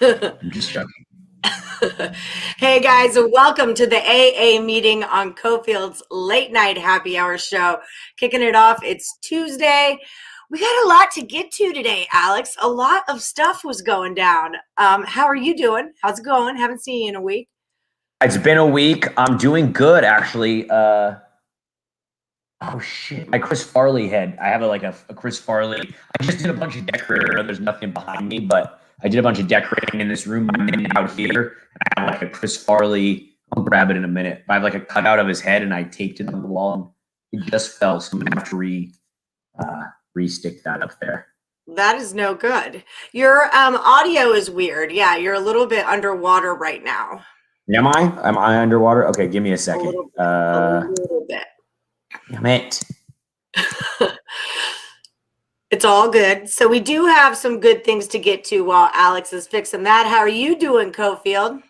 I'm just joking. Hey guys, welcome to the AA meeting on Cofield's late night happy hour show. Kicking it off, it's Tuesday. We got a lot to get to today, Alex. A lot of stuff was going down. How are you doing? How's it going? Haven't seen you in a week. It's been a week. I'm doing good, actually. Oh shit, my Chris Farley head. I have a Chris Farley. I just did a bunch of decorating. There's nothing behind me, but I did a bunch of decorating in this room and out here. I have like a Chris Farley. I'll grab it in a minute. I have like a cutout of his head, and I taped it on the wall. And it just fell, so I'm gonna have to re-stick that up there. That is no good. Your audio is weird. Yeah, you're a little bit underwater right now. Am I? Am I underwater? Okay, give me a second. A little bit. Damn it. It's all good. So we do have some good things to get to while Alex is fixing that. How are you doing, Cofield?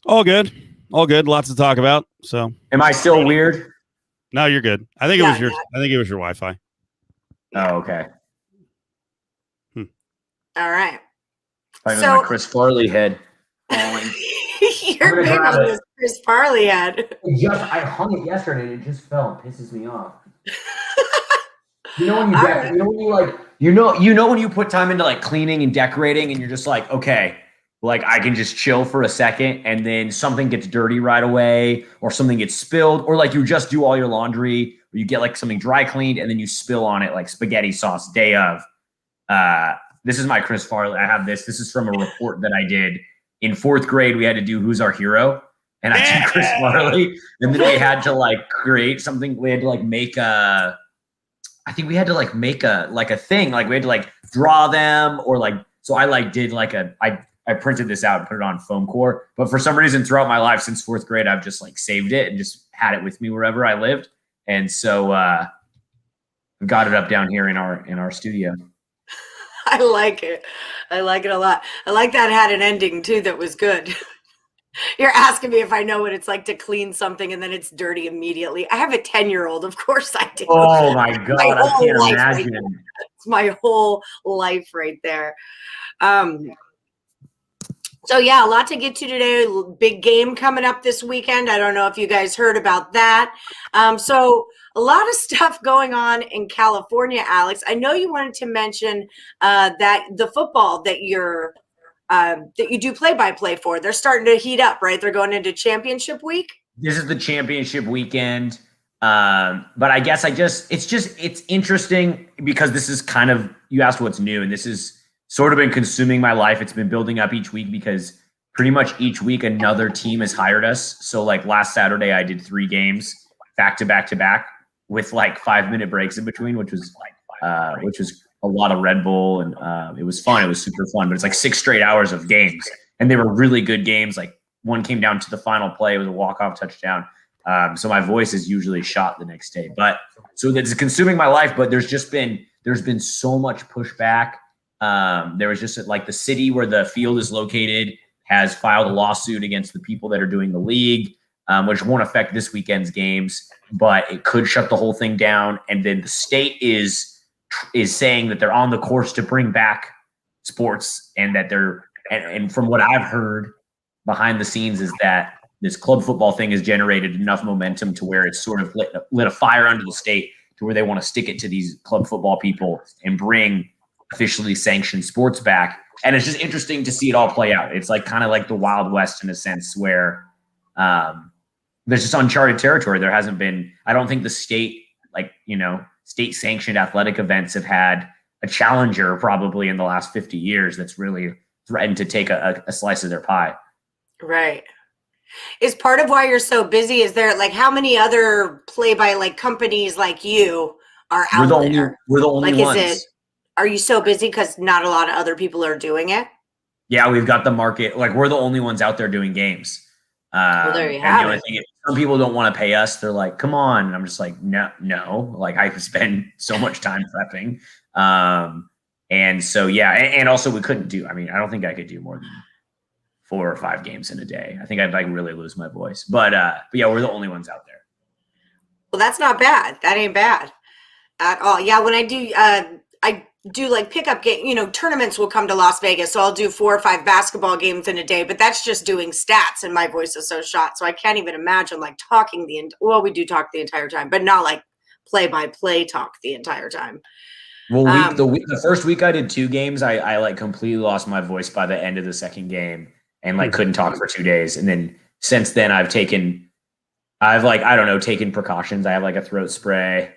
All good. All good. Lots to talk about. So am I still weird? No, you're good. I think it was your Wi-Fi. Oh, okay. All right. So my Chris Farley head. You're big on this Chris Farley head. Yes, I hung it yesterday and it just fell. It pisses me off. You know when you put time into like cleaning and decorating and you're just like, okay, like I can just chill for a second and then something gets dirty right away or something gets spilled or like you just do all your laundry or you get like something dry cleaned and then you spill on it like spaghetti sauce day of. This is my Chris Farley. I have this. This is from a report that I did in 4th grade. We had to do Who's Our Hero? And I did Chris Farley. And then we had to like create something. We had to like make a thing. Like we had to like draw them or like, so I like did like I printed this out and put it on foam core. But for some reason throughout my life since 4th grade, I've just like saved it and just had it with me wherever I lived. And so I've got it up down here in our studio. I like it. I like it a lot. I like that it had an ending too that was good. You're asking me if I know what it's like to clean something and then it's dirty immediately. I have a 10-year-old. Of course I do. Oh my God. I can't imagine. It's my whole life right there. So yeah, a lot to get to today. Big game coming up this weekend. I don't know if you guys heard about that. So a lot of stuff going on in California, Alex. I know you wanted to mention that the football that you do play-by-play for, they're starting to heat up, right? They're going into championship week. This is the championship weekend. But I guess it's interesting because this is kind of, you asked what's new, and this is sort of been consuming my life. It's been building up each week because pretty much each week another team has hired us. So like last Saturday, I did 3 games back to back to back with like 5-minute breaks in between, which was a lot of Red Bull. And it was fun. It was super fun, but it's like 6 straight hours of games and they were really good games. Like one came down to the final play. It was a walk-off touchdown. So my voice is usually shot the next day, but so that's consuming my life, but there's been so much pushback. There was just like the city where the field is located has filed a lawsuit against the people that are doing the league, which won't affect this weekend's games, but it could shut the whole thing down. And then the state is saying that they're on the course to bring back sports and that and from what I've heard behind the scenes is that this club football thing has generated enough momentum to where it's sort of lit a fire under the state to where they want to stick it to these club football people and bring officially sanctioned sports back. And it's just interesting to see it all play out. It's like kind of like the Wild West in a sense where there's just uncharted territory. There hasn't been, I don't think the state, state sanctioned athletic events have had a challenger probably in the last 50 years that's really threatened to take a slice of their pie. Right. Is part of why you're so busy, is there like how many other play-by companies like you are out there? We're the only ones. Are you so busy because not a lot of other people are doing it? Yeah, we've got the market. Like we're the only ones out there doing games. Well, there you have it. Some people don't want to pay us. They're like, come on. And I'm just like, no. Like I spend so much time prepping. And so, yeah. And also we couldn't I don't think I could do more than 4 or 5 games in a day. I think I'd like really lose my voice. But yeah, we're the only ones out there. Well, that's not bad. That ain't bad at all. Yeah, when I do, do like pickup game, tournaments will come to Las Vegas. So I'll do 4 or 5 basketball games in a day, but that's just doing stats and my voice is so shot. So I can't even imagine like talking we do talk the entire time, but not like play by play talk the entire time. Well, the first week I did 2 games, I like completely lost my voice by the end of the second game and like couldn't talk for 2 days. And then since then taken precautions. I have like a throat spray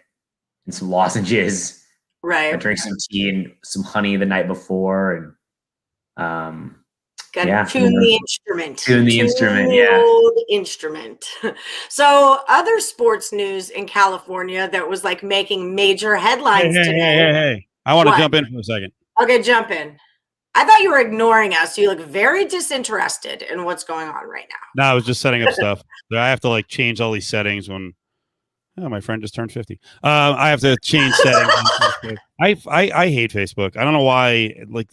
and some lozenges. Right. I drank some tea and some honey the night before, and tune the instrument. Tune the instrument. So, other sports news in California that was like making major headlines today. Hey! I want to jump in for a second. Okay, jump in. I thought you were ignoring us. You look very disinterested in what's going on right now. No, I was just setting up stuff. I have to like change all these settings when. Oh, my friend just turned 50. I have to change settings. I hate Facebook. I don't know why. But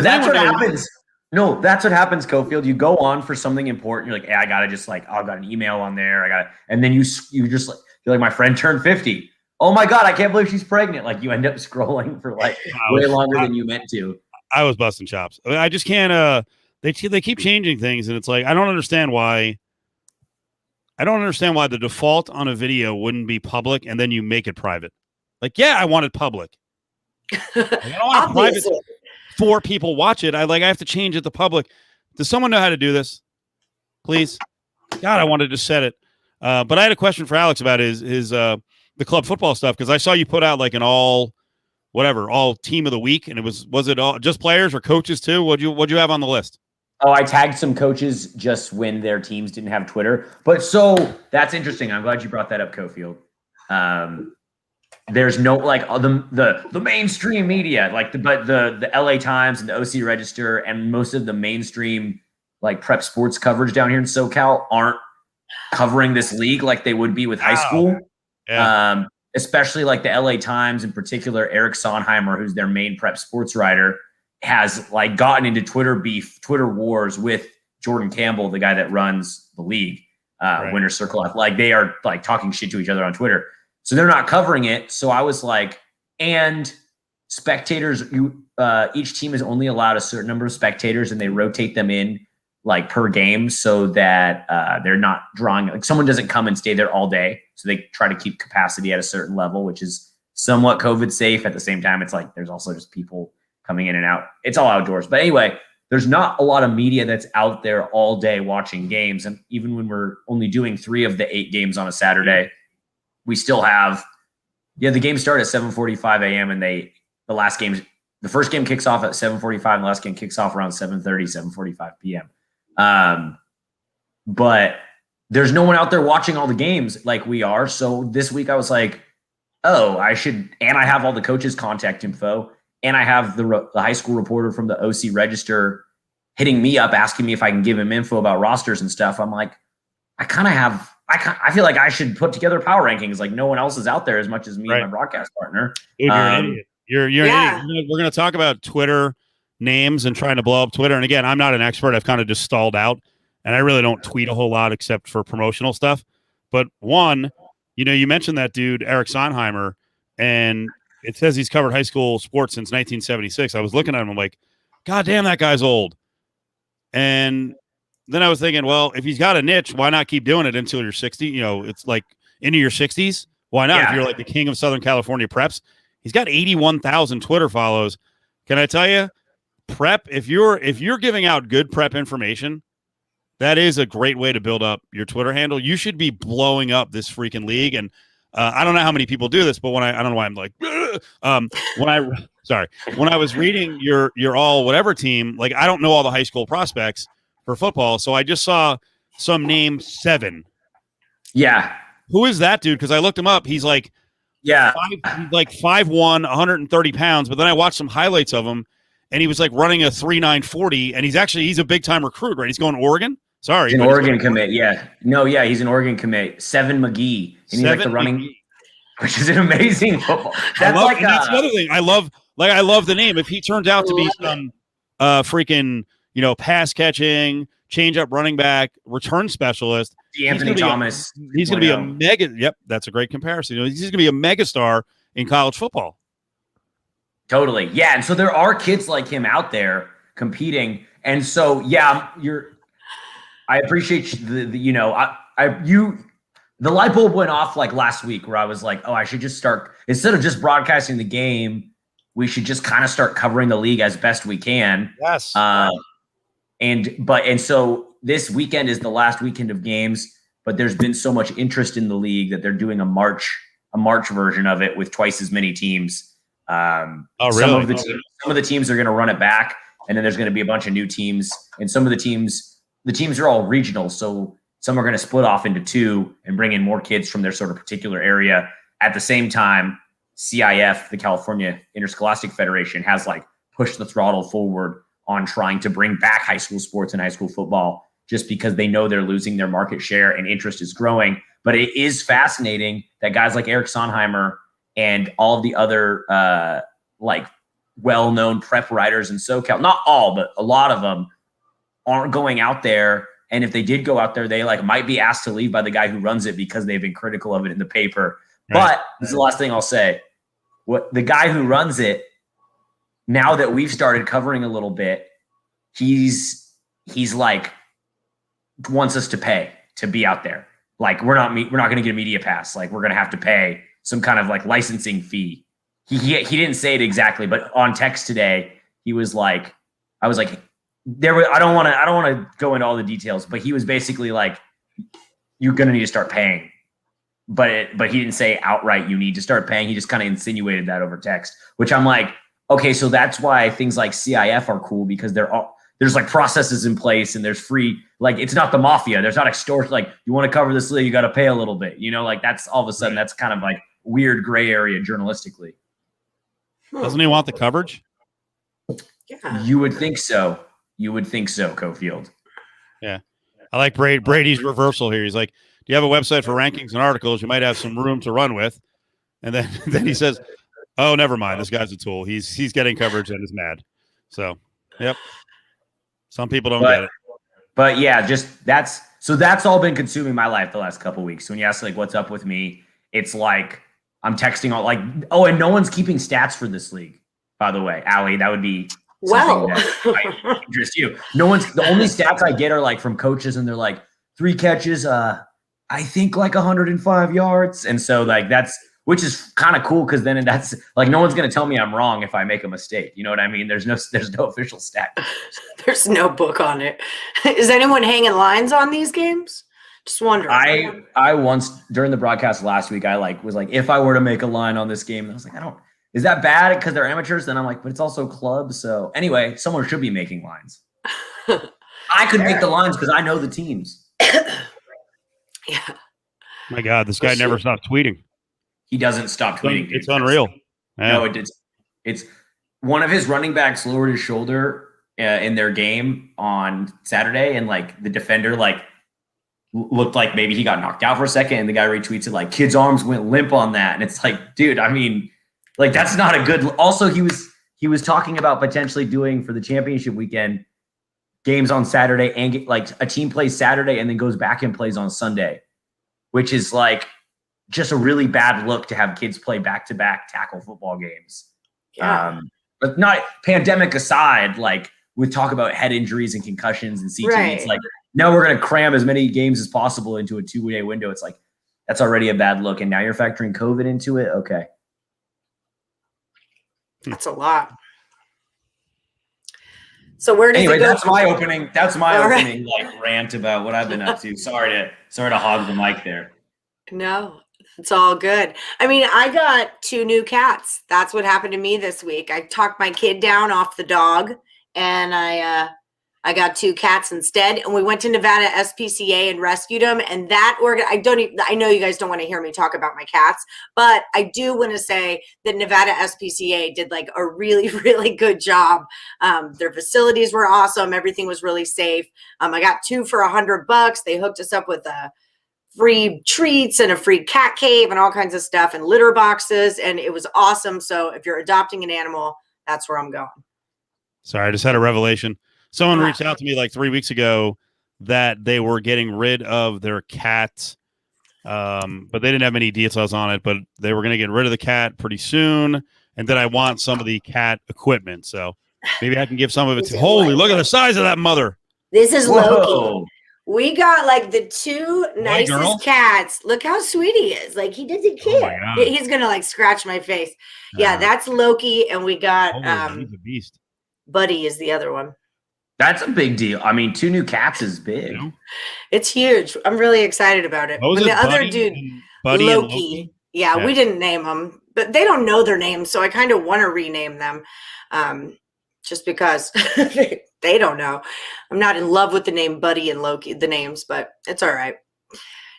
that's what happens. No, that's what happens, Cofield. You go on for something important. You're like, hey, I gotta just like, I got an email on there. And then you just like, you're like, my friend turned 50. Oh my God, I can't believe she's pregnant. Like you end up scrolling for like way longer than you meant to. I was busting chops. I just can't. They keep changing things, and it's like I don't understand why. I don't understand why the default on a video wouldn't be public and then you make it private. Like, yeah, I want it public. Like, I don't want it private. 4 people watch it. I have to change it to public. Does someone know how to do this? Please. God, I wanted to set it. But I had a question for Alex about his the club football stuff because I saw you put out like an all team of the week, and was it all just players or coaches too? What'd you have on the list? Oh, I tagged some coaches just when their teams didn't have Twitter. But so that's interesting. I'm glad you brought that up, Cofield. There's no like the mainstream media, but the LA Times and the OC Register and most of the mainstream like prep sports coverage down here in SoCal aren't covering this league like they would be with high school. Yeah. Especially like the LA Times in particular, Eric Sonheimer, who's their main prep sports writer, has like gotten into Twitter wars with Jordan Campbell, the guy that runs the league, Winter Circle. Like they are like talking shit to each other on Twitter. So they're not covering it. So I was like, and spectators, each team is only allowed a certain number of spectators and they rotate them in like per game so that they're not drawing, like someone doesn't come and stay there all day. So they try to keep capacity at a certain level, which is somewhat COVID safe. At the same time, it's like, there's also just people coming in and out. It's all outdoors. But anyway, there's not a lot of media that's out there all day watching games. And even when we're only doing 3 of the 8 games on a Saturday, we still have, the games start at 7:45 a.m. and the first game kicks off at 7:45 and the last game kicks off around 7:45 p.m. But there's no one out there watching all the games like we are. So this week I was like, oh, I have all the coaches' contact info. And I have the high school reporter from the OC Register hitting me up, asking me if I can give him info about rosters and stuff. I'm like, I feel like I should put together power rankings. Like no one else is out there as much as me and my broadcast partner. Dude, you're an idiot. You're an idiot. We're going to talk about Twitter names and trying to blow up Twitter. And again, I'm not an expert. I've kind of just stalled out. And I really don't tweet a whole lot except for promotional stuff. But one, you mentioned that dude, Eric Sonheimer, and it says he's covered high school sports since 1976. I was looking at him. I'm like, God damn, that guy's old. And then I was thinking, well, if he's got a niche, why not keep doing it until you're 60? It's like into your 60s. Why not? Yeah. If you're like the king of Southern California preps, he's got 81,000 Twitter follows. Can I tell you, prep, if you're giving out good prep information, that is a great way to build up your Twitter handle. You should be blowing up this freaking league. And I don't know how many people do this, but I don't know why I'm like, when I was reading your all whatever team, like I don't know all the high school prospects for football. So I just saw some name 7. Yeah. Who is that dude? Because I looked him up. He's like, he's like 5'1", 130 pounds. But then I watched some highlights of him and he was like running a 3.9 40. And he's a big time recruit, right? He's going to Oregon. Sorry. He's an Oregon commit. Yeah. No, yeah. He's an Oregon commit. 7 McGee. And he's like the running, which is an amazing football. That's the other thing. I love the name. If he turns out to be some freaking, pass catching, change up running back, return specialist, Anthony Thomas. He's going to be a mega. Yep. That's a great comparison. He's going to be a megastar in college football. Totally. Yeah. And so there are kids like him out there competing. And so, yeah, I appreciate the light bulb went off like last week where I was like, oh, I should just start, instead of just broadcasting the game, we should just kind of start covering the league as best we can. Yes. And so this weekend is the last weekend of games, but there's been so much interest in the league that they're doing a March version of it with twice as many teams. Really? Some of the teams are going to run it back, and then there's going to be a bunch of new teams, and some of the teams are all regional, so some are going to split off into two and bring in more kids from their sort of particular area. At the same time, CIF, the California Interscholastic Federation, has like pushed the throttle forward on trying to bring back high school sports and high school football, just because they know they're losing their market share and interest is growing. But it is fascinating that guys like Eric Sonheimer and all of the other like well-known prep writers in SoCal, not all, but a lot of them aren't going out there. And if they did go out there, they like might be asked to leave by the guy who runs it because they've been critical of it in the paper. Right. But this is the last thing I'll say. What the guy who runs it, now that we've started covering a little bit, he's like wants us to pay to be out there. Like we're not going to get a media pass. Like we're going to have to pay some kind of like licensing fee. He didn't say it exactly, but on text today, he was like, I was like, I don't want to go into all the details, but he was basically like, you're going to need to start paying. But he didn't say outright, you need to start paying. He just kind of insinuated that over text, which I'm like, okay, so that's why things like CIF are cool, because there's like processes in place and there's free, like it's not the mafia. There's not extortion. Like you want to cover this league, you got to pay a little bit, like that's all of a sudden that's kind of like weird gray area journalistically. Doesn't he want the coverage? Yeah. You would think so. Cofield. Yeah. I like Brady's reversal here. He's like, do you have a website for rankings and articles? You might have some room to run with. And then he says, oh, never mind. This guy's a tool. He's getting coverage and is mad. So, yep. Some people don't get it. But yeah, that's all been consuming my life the last couple of weeks. When you ask like what's up with me, it's like I'm texting all like, oh, and no one's keeping stats for this league, by the way. Allie, that would be something that might interest you. The only stats I get are like from coaches, and they're like 3 catches, I think like 105 yards. And so like which is kind of cool, because then that's like no one's going to tell me I'm wrong if I make a mistake. You know what I mean? There's no official stat. There's no book on it. Is anyone hanging lines on these games? Just wondering. I once during the broadcast last week, I was like, if I were to make a line on this game, I was like, is that bad because they're amateurs? Then I'm like, but it's also clubs. So anyway, someone should be making lines. I could make the lines because I know the teams. Yeah. My God, this guy never stopped tweeting. He doesn't stop tweeting. It's unreal. Yeah. No, it's one of his running backs lowered his shoulder in their game on Saturday, and like the defender looked like maybe he got knocked out for a second, and the guy retweets it like kid's arms went limp on that, and it's like, dude, I mean, like that's not a good. Also, he was talking about potentially doing for the championship weekend games on Saturday, and like a team plays Saturday and then goes back and plays on Sunday, which is like just a really bad look to have kids play back-to-back tackle football games. Yeah. But not pandemic aside, like with talk about head injuries and concussions and CT, right. It's like, now we're going to cram as many games as possible into a 2-day window. It's like, that's already a bad look. And now you're factoring COVID into it. Okay. That's a lot. So where does anyway, it go? That's my opening like rant about what I've been up to. Sorry to hog the mic there. No, it's all good. I mean, I got 2 new cats. That's what happened to me this week. I talked my kid down off the dog, and I got 2 cats instead. And we went to Nevada SPCA and rescued them. And that I know you guys don't want to hear me talk about my cats, but I do want to say that Nevada SPCA did like a really, really good job. Their facilities were awesome. Everything was really safe. I got 2 for $100. They hooked us up with free treats and a free cat cave and all kinds of stuff and litter boxes. And it was awesome. So if you're adopting an animal, that's where I'm going. Sorry, I just had a revelation. Someone reached out to me like 3 weeks ago that they were getting rid of their cat, but they didn't have any details on it, but they were going to get rid of the cat pretty soon. and then I want some of the cat equipment. So maybe I can give some of it to. Holy, look at the size of that mother. This is Loki. Whoa. We got like the two girl. nicest cats. Look how sweet he is. Like he doesn't Oh my care. God. He's gonna like scratch my face. Yeah, that's Loki, and we got Holy, he's a beast. Buddy is the other one. That's a big deal. I mean, 2 new cats is big. You know? It's huge. I'm really excited about it. What was And it, the other Buddy dude, and- Buddy and Loki? Yeah, Yeah. we didn't name them, but they don't know their names, so I kind of want to rename them, just because they don't know. I'm not in love with the name Buddy and Loki, the names, but it's all right.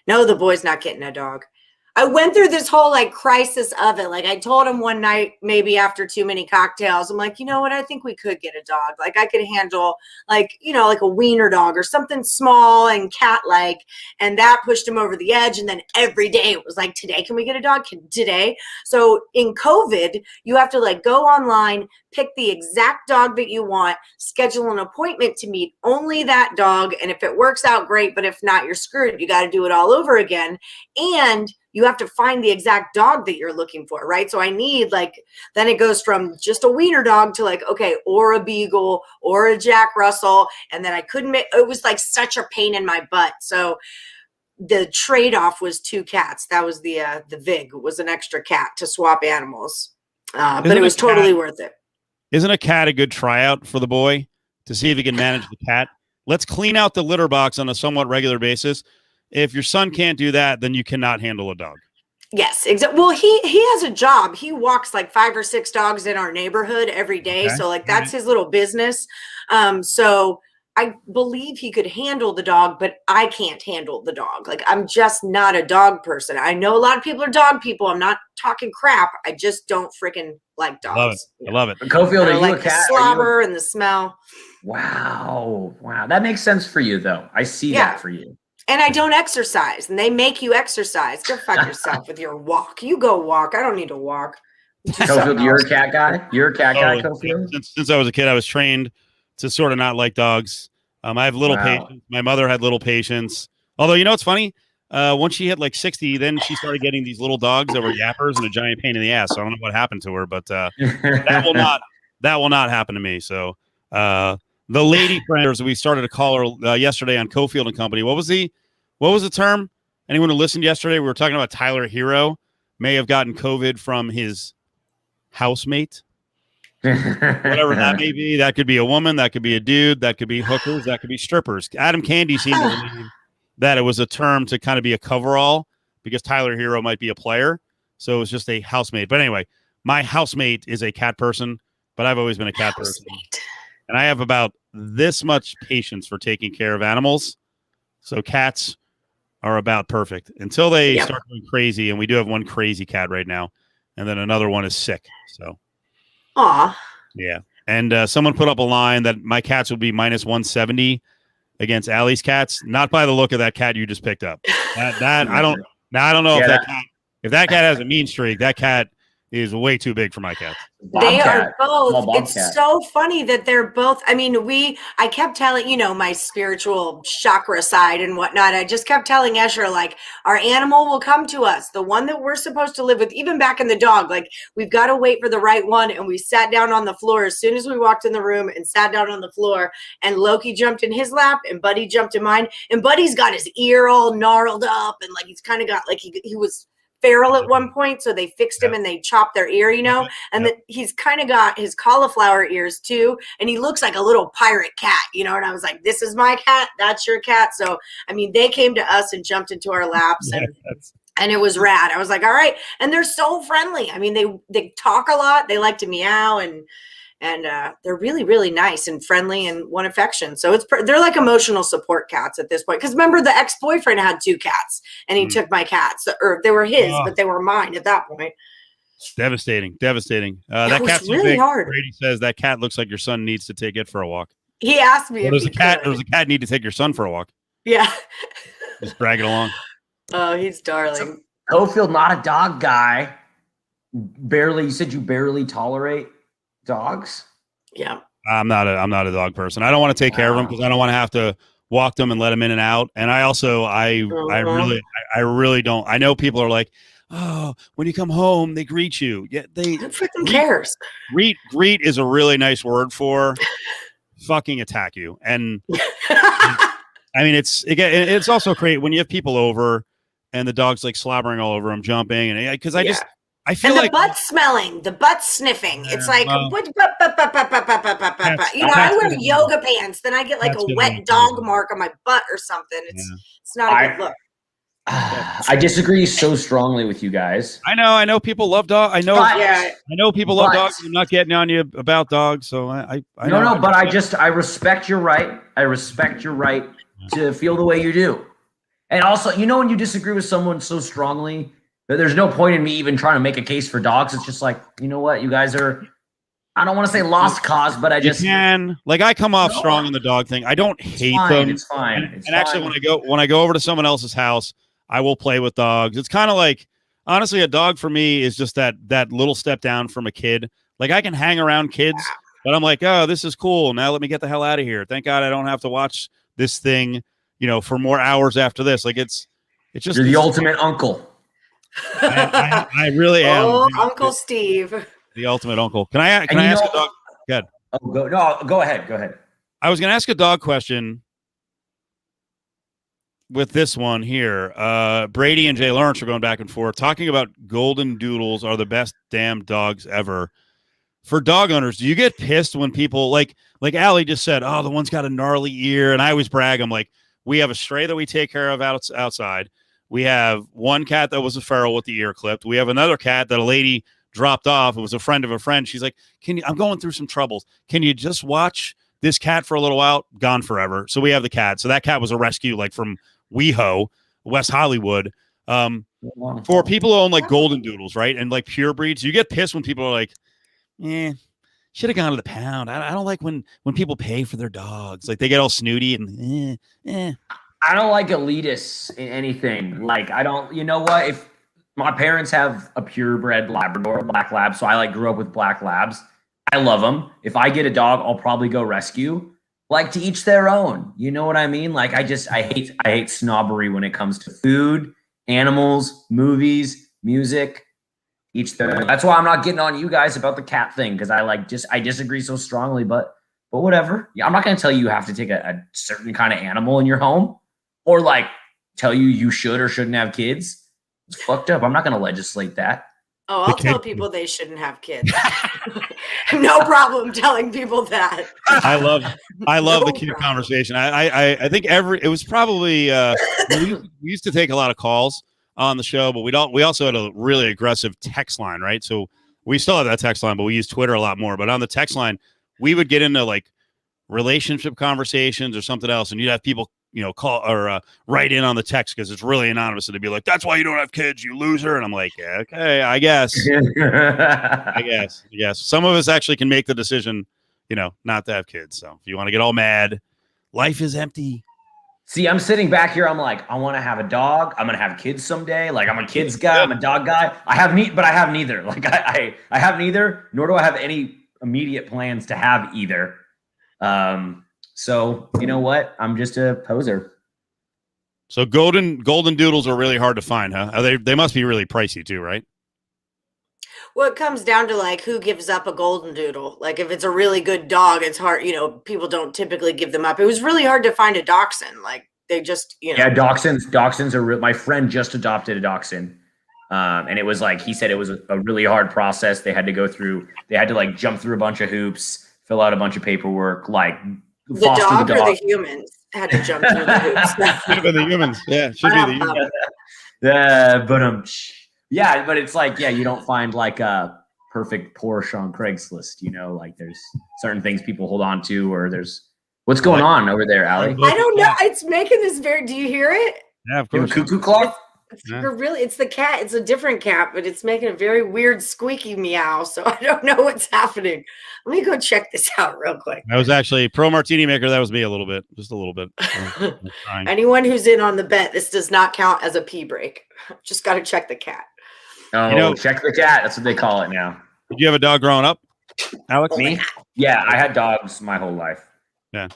No, the boy's not getting a dog. I went through this whole like crisis of it. Like I told him one night, maybe after too many cocktails, I'm like, you know what? I think we could get a dog. Like I could handle like, you know, like a wiener dog or something small and cat-like. And that pushed him over the edge. And then every day it was like, today, can we get a dog? Today. So in COVID, you have to like go online, pick the exact dog that you want, schedule an appointment to meet only that dog. And if it works out, great. But if not, you're screwed. You got to do it all over again. And you have to find the exact dog that you're looking for, right? So I need like, then it goes from just a wiener dog to like, okay, or a beagle or a Jack Russell. And then I couldn't make, it was like such a pain in my butt. So the trade-off was 2 cats. That was the VIG was an extra cat to swap animals. But it was totally worth it. Isn't a cat a good tryout for the boy to see if he can manage the cat? Let's clean out the litter box on a somewhat regular basis. If your son can't do that, then you cannot handle a dog. Yes, exactly. Well, he has a job. He walks like 5 or 6 dogs in our neighborhood every day. Okay. So like that's his little business. So I believe he could handle the dog, but I can't handle the dog. Like I'm just not a dog person. I know a lot of people are dog people. I'm not talking crap. I just don't freaking like dogs. Love it. I love it. Cofield, I are you like a the cat? Are you slobber and the smell. Wow. That makes sense for you, though. I see Yeah. that for you. And I don't exercise, and they make you exercise. Go fuck yourself with your walk. You go walk. I don't need to walk. Cofield, you're a cat guy? You're a cat guy, Totally. Cofield? Since I was a kid, I was trained to sort of not like dogs. I have little Wow. patience. My mother had little patience. Although, you know what's funny? Once she hit like 60, then she started getting these little dogs that were yappers and a giant pain in the ass. So I don't know what happened to her, but that will not happen to me. So the lady friends, we started to call her yesterday on Cofield and Company. What was the term? Anyone who listened yesterday, we were talking about Tyler Hero may have gotten COVID from his housemate. Whatever that may be. That could be a woman, that could be a dude, that could be hookers, that could be strippers. Adam Candy seemed to believe that it was a term to kind of be a coverall because Tyler Hero might be a player. So it was just a housemate. But anyway, my housemate is a cat person, but I've always been a cat person. And I have about this much patience for taking care of animals. So cats are about perfect until they start going crazy. And we do have one crazy cat right now. And then another one is sick. So, Aw. yeah. And someone put up a line that my cats would be minus 170 against Allie's cats. Not by the look of that cat you just picked up. That I don't know if that cat has a mean streak. That cat is way too big for my cats. They are both. Bobcat. It's so funny that they're both. I mean, I kept telling, my spiritual chakra side and whatnot. I just kept telling Escher, like, our animal will come to us. The one that we're supposed to live with, even back in the dog, like, we've got to wait for the right one. And we sat down on the floor as soon as we walked in the room and sat down on the floor. And Loki jumped in his lap and Buddy jumped in mine. And Buddy's got his ear all gnarled up. And like, he's kind of got, like, he was feral at one point, so they fixed him and they chopped their ear, and he's kind of got his cauliflower ears too, and he looks like a little pirate cat, and I was like, this is my cat, that's your cat. So I mean, they came to us and jumped into our laps, and it was rad. I was like, all right. And they're so friendly. I mean, they talk a lot, they like to meow, and they're really, really nice and friendly and want affection. So they're like emotional support cats at this point. Because remember, the ex-boyfriend had 2 cats, and he took my cats, or they were his, but they were mine at that point. Devastating. That was cat's really big. hard. Brady says that cat looks like your son needs to take it for a walk. He asked me. Well, if does a cat need to take your son for a walk? Yeah. Just drag it along. Oh, he's darling. Cofield, not a dog guy. You said you barely tolerate dogs? Yeah. I'm not a dog person. I don't want to take care of them because I don't want to have to walk them and let them in and out. And I also I really don't. I know people are like, oh, when you come home, they greet you. Yeah, Who freaking cares? greet is a really nice word for fucking attack you. And I mean, it's also great when you have people over and the dog's like slobbering all over them, jumping, and because I feel and the like butt smelling, the butt sniffing. It's like, well, what, I wear yoga pants, then I get like a wet dog mark on my butt or something. It's not a good look. I disagree so strongly with you guys. I know people love dogs. I know people love dogs. I'm not getting on you about dogs, so I no, but I respect your right. I respect your right to feel the way you do. And also, when you disagree with someone so strongly that there's no point in me even trying to make a case for dogs. It's just like, you know what? You guys are, I don't want to say lost cause, but I just I come off strong in the dog thing. I don't hate them. It's fine. And actually, when I go over to someone else's house, I will play with dogs. It's kind of like, honestly, a dog for me is just that little step down from a kid. Like I can hang around kids, but I'm like, oh, this is cool. Now let me get the hell out of here. Thank God I don't have to watch this thing, for more hours after this. Like it's just you're the ultimate uncle. I really am. Oh, Uncle Steve, the ultimate uncle. Can I ask a dog? Good. Oh, go ahead. Go ahead. I was going to ask a dog question with this one here. Brady and Jay Lawrence are going back and forth talking about golden doodles are the best damn dogs ever. For dog owners, do you get pissed when people like Allie just said, oh, the one's got a gnarly ear, and I always brag. I'm like, we have a stray that we take care of outside. We have one cat that was a feral with the ear clipped. We have another cat that a lady dropped off. It was a friend of a friend. She's like, I'm going through some troubles. Can you just watch this cat for a little while? Gone forever. So we have the cat. So that cat was a rescue, like from WeHo, West Hollywood. For people who own like golden doodles, right? And like pure breeds, you get pissed when people are like, should have gone to the pound. I don't like when people pay for their dogs. Like they get all snooty and I don't like elitists in anything. Like I don't, you know what? If my parents have a purebred Labrador, black lab, so I grew up with black labs. I love them. If I get a dog, I'll probably go rescue. Like to each their own. You know what I mean? Like I hate snobbery when it comes to food, animals, movies, music. Each their own. That's why I'm not getting on you guys about the cat thing because I disagree so strongly. But whatever. Yeah, I'm not going to tell you have to take a certain kind of animal in your home. Or tell you should or shouldn't have kids. It's fucked up. I'm not going to legislate that. Oh, I'll tell people they shouldn't have kids. No problem telling people that. I love the kid conversation. I think it was probably we used to take a lot of calls on the show, but we also had a really aggressive text line, right? So we still have that text line, but we use Twitter a lot more. But on the text line, we would get into relationship conversations or something else, and you'd have people call or write in on the text because it's really anonymous, and they'd be like, "That's why you don't have kids, you loser." And I'm like, yeah, okay, I guess. I guess. Some of us actually can make the decision, not to have kids. So if you want to get all mad, life is empty. See, I'm sitting back here. I'm like, I want to have a dog. I'm gonna have kids someday. Like, I'm a kids guy. I'm a dog guy. I have neither. Like, I have neither. Nor do I have any immediate plans to have either. So you know what? I'm just a poser. So golden doodles are really hard to find, huh? They must be really pricey too, right? Well, it comes down to who gives up a golden doodle. Like if it's a really good dog, it's hard. People don't typically give them up. It was really hard to find a dachshund. Like they just, Yeah, dachshunds are real. My friend just adopted a dachshund. And it was he said it was a really hard process. They had to jump through a bunch of hoops, fill out a bunch of paperwork, the dog or the humans had to jump through the hoops. Should have been the humans. Yeah, should be the humans. But it's you don't find a perfect Porsche on Craigslist. There's certain things people hold on to, or there's what's going on over there, Allie? I don't know. It's making this do you hear it? Yeah, of course. Cuckoo clock. It's the cat. It's a different cat, but it's making a very weird squeaky meow. So I don't know what's happening. Let me go check this out real quick. That was actually Pro Martini Maker. That was me just a little bit. Anyone who's in on the bet, this does not count as a pee break. Just got to check the cat. Oh, check the cat. That's what they call it now. Did you have a dog growing up, Alex? Me? Yeah, I had dogs my whole life. Yeah.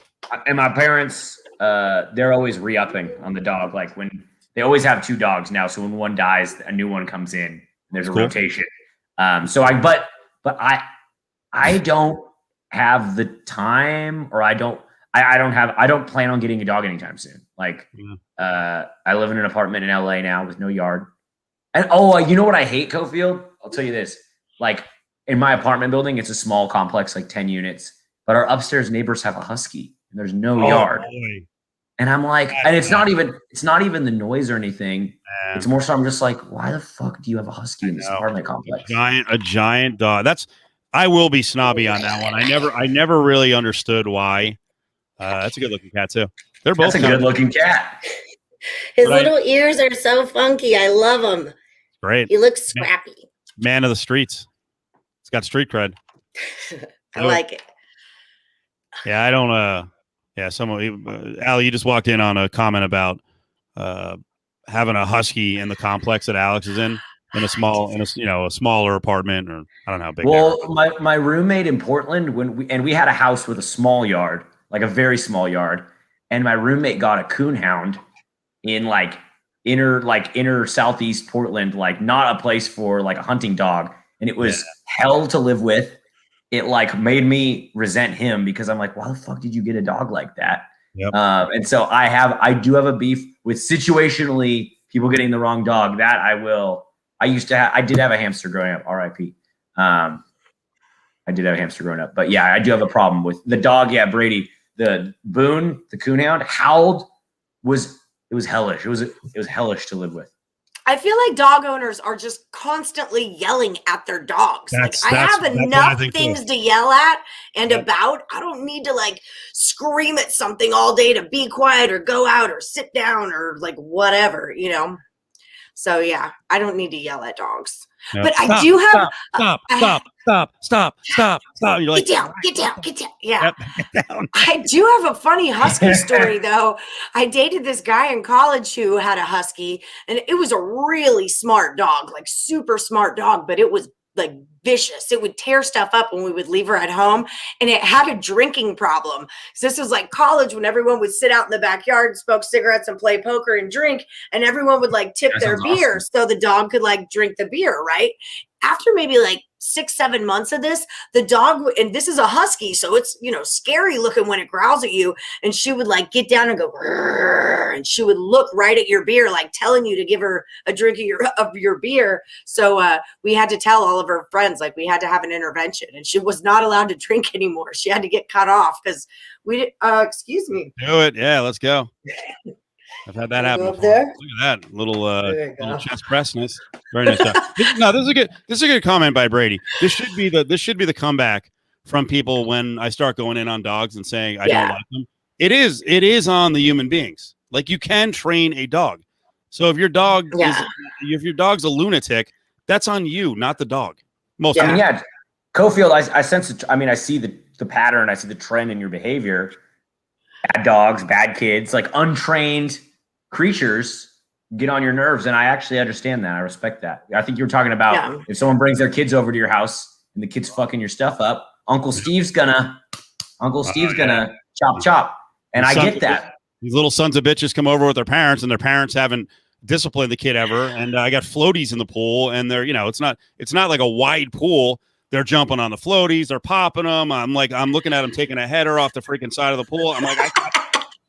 And my parents, they're always re-upping on the dog. When they always have 2 dogs now. So when one dies, a new one comes in. And there's a Cool. rotation. But I don't have the time, or I don't plan on getting a dog anytime soon. Like, I live in an apartment in LA now with no yard. And you know what I hate, Cofield? I'll tell you this. Like, in my apartment building, it's a small complex, like 10 units, but our upstairs neighbors have a husky and there's no yard. Boy. And I'm like, and it's not even the noise or anything. It's more so I'm just like, why the fuck do you have a husky in this apartment complex? A giant dog. I will be snobby on that one. I never really understood why. That's a good looking cat too. They're both That's a good looking cat. His little ears are so funky. I love him. Great. He looks scrappy. Man of the streets. It's got street cred. I like it. Yeah, I don't. Allie, you just walked in on a comment about having a husky in the complex that Alex is in a smaller apartment, or I don't know how big. Well, my roommate in Portland, we had a house with a small yard, like a very small yard, and my roommate got a coonhound in inner southeast Portland, like not a place for like a hunting dog, and it was hell to live with. It like made me resent him because I'm like, why the fuck did you get a dog like that? Yep. And so I do have a beef with situationally people getting the wrong dog. That I did have a hamster growing up. R.I.P. I did have a hamster growing up, but yeah, I do have a problem with the dog. Yeah, Brady, the Boone, the coonhound howled. It was hellish. It was hellish to live with. I feel like dog owners are just constantly yelling at their dogs. I have enough things to yell at and about. I don't need to like scream at something all day to be quiet or go out or sit down or like whatever, you know? So yeah, I don't need to yell at dogs. No. But I do have stop. You're like, get down. Yeah. Get down. I do have a funny husky story though. I dated this guy in college who had a husky, and it was a really smart dog, like super smart dog, but it was like vicious. It would tear stuff up when we would leave her at home, and it had a drinking problem. So this was like college when everyone would sit out in the backyard, smoke cigarettes and play poker and drink, and everyone would like tip their beer so the dog could like drink the beer, right? After maybe like 6-7 months of this, the dog, and this is a husky, so it's, you know, scary looking when it growls at you, and she would like get down and go, and she would look right at your beer, like telling you to give her a drink of your beer. So we had to tell all of her friends, like we had to have an intervention, and she was not allowed to drink anymore. She had to get cut off because we did. Excuse me. Do it. Yeah, let's go. I've had that happen. Look at that little chest press. Nice, very nice job. This is a good comment by Brady. This should be the comeback from people when I start going in on dogs and saying I don't like them. It is on the human beings. Like, you can train a dog. So if your dog if your dog's a lunatic, that's on you, not the dog. Cofield, I sense it. I mean, I see the pattern. I see the trend in your behavior. Bad dogs, bad kids, like untrained creatures get on your nerves. And I actually understand that. I respect that. I think you were talking about if someone brings their kids over to your house and the kid's fucking your stuff up, Uncle Steve's gonna chop. And I get that. These little sons of bitches come over with their parents, and their parents haven't disciplined the kid ever. And I got floaties in the pool, and they're, it's not like a wide pool. They're jumping on the floaties. They're popping them. I'm looking at them taking a header off the freaking side of the pool. I'm like,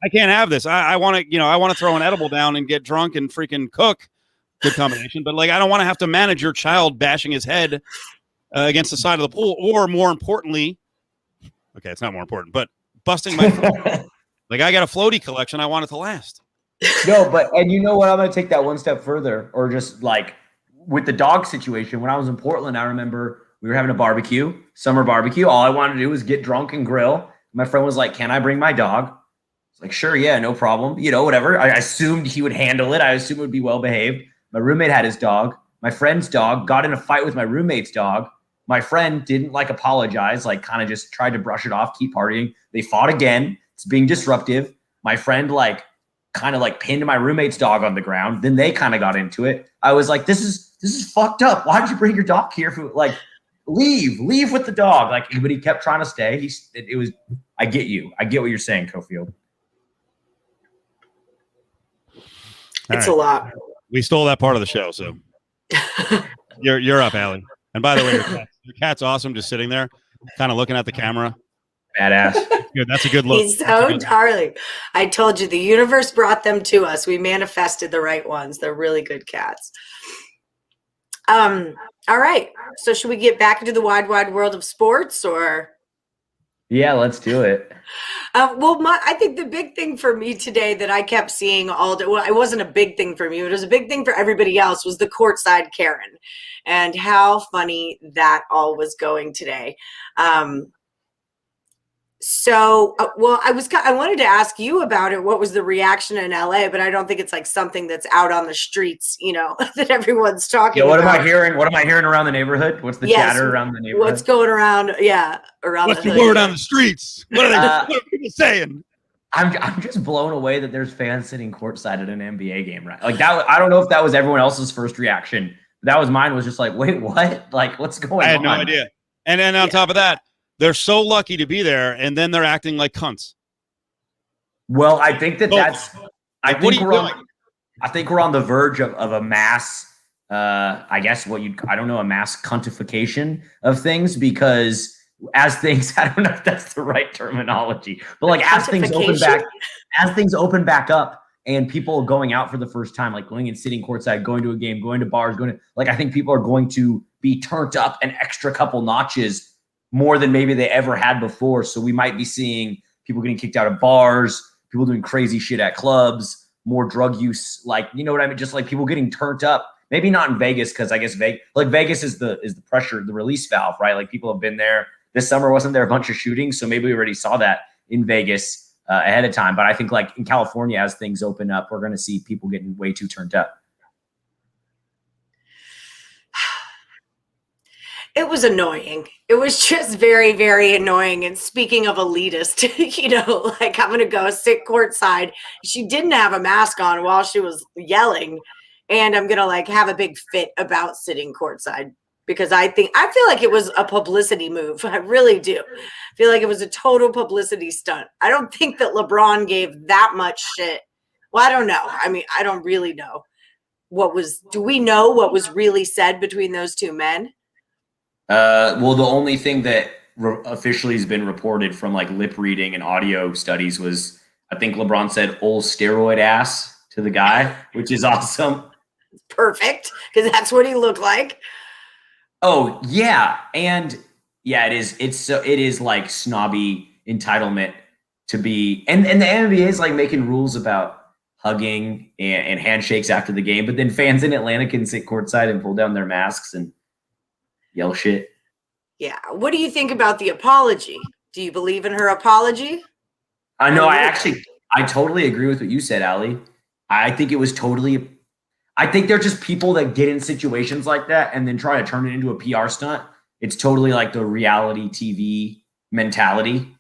I can't have this. I want to throw an edible down and get drunk and freaking cook. Good combination. But like, I don't want to have to manage your child bashing his head against the side of the pool, or more importantly, okay, it's not more important, but busting my foot. Like, I got a floaty collection. I want it to last. No, and you know what? I'm going to take that one step further, or just like with the dog situation. When I was in Portland, I remember we were having a summer barbecue. All I wanted to do was get drunk and grill. My friend was like, "Can I bring my dog?" I was like, "Sure, yeah, no problem." Whatever. I assumed he would handle it. I assumed it would be well behaved. My roommate had his dog. My friend's dog got in a fight with my roommate's dog. My friend didn't apologize, kind of just tried to brush it off, keep partying. They fought again. It's being disruptive. My friend kind of pinned my roommate's dog on the ground. Then they kind of got into it. I was like, this is fucked up. Why did you bring your dog here? Leave with the dog. But he kept trying to stay. I get you. I get what you're saying, Cofield. It's All a right. lot. We stole that part of the show, so you're up, Allie. And by the way, your cat's awesome, just sitting there, kind of looking at the camera. Badass. Good. That's a good look. He's so darling. I told you the universe brought them to us. We manifested the right ones. They're really good cats. All right. So should we get back into the wide world of sports or? Yeah, let's do it. I think the big thing for me today that I kept seeing all day, well, it wasn't a big thing for me, it was a big thing for everybody else, was the courtside Karen and how funny that all was going today. I wanted to ask you about it. What was the reaction in LA? But I don't think it's like something that's out on the streets, that everyone's talking Yeah, what about. am I hearing? What am I hearing around the neighborhood? What's the chatter around the neighborhood? What's going around? Yeah, around What's the the hood. word on the streets? What are people saying? I'm just blown away that there's fans sitting courtside at an NBA game, right? Like that. I don't know if that was everyone else's first reaction. That was mine. Was just like, wait, what? Like, what's going on? I had no idea. And then on top of that, they're so lucky to be there, and then they're acting like cunts. Well, I think that's. I What are you doing? I think we're on the verge of a mass. I guess I don't know, a mass cuntification of things, because as things, I don't know if that's the right terminology, but like as things open back up and people going out for the first time, like going and sitting courtside, going to a game, going to bars, I think people are going to be turned up an extra couple notches more than maybe they ever had before. So we might be seeing people getting kicked out of bars, people doing crazy shit at clubs, more drug use, like, you know what I mean? Just like people getting turned up. Maybe not in Vegas, because I guess Vegas is the pressure, the release valve, right? Like people have been there. This summer, wasn't there a bunch of shootings? So maybe we already saw that in Vegas ahead of time. But I think like in California, as things open up, we're going to see people getting way too turned up. It was annoying. It was just very, very annoying. And speaking of elitist, like I'm going to go sit courtside. She didn't have a mask on while she was yelling. And I'm going to like have a big fit about sitting courtside because I feel like it was a publicity move. I really do. I feel like it was a total publicity stunt. I don't think that LeBron gave that much shit. Well, I don't know. I mean, I don't really know do we know what was really said between those two men? Well, the only thing that officially has been reported from like lip reading and audio studies was, I think LeBron said old steroid ass to the guy, which is awesome. Perfect, because that's what he looked like. Oh yeah, and yeah, it is. It is like snobby entitlement to be, and the NBA is like making rules about hugging and handshakes after the game, but then fans in Atlanta can sit courtside and pull down their masks and yell shit. Yeah. What do you think about the apology? Do you believe in her apology? I know. I totally agree with what you said, Allie. I think it was totally. I think they're just people that get in situations like that and then try to turn it into a PR stunt. It's totally like the reality TV mentality,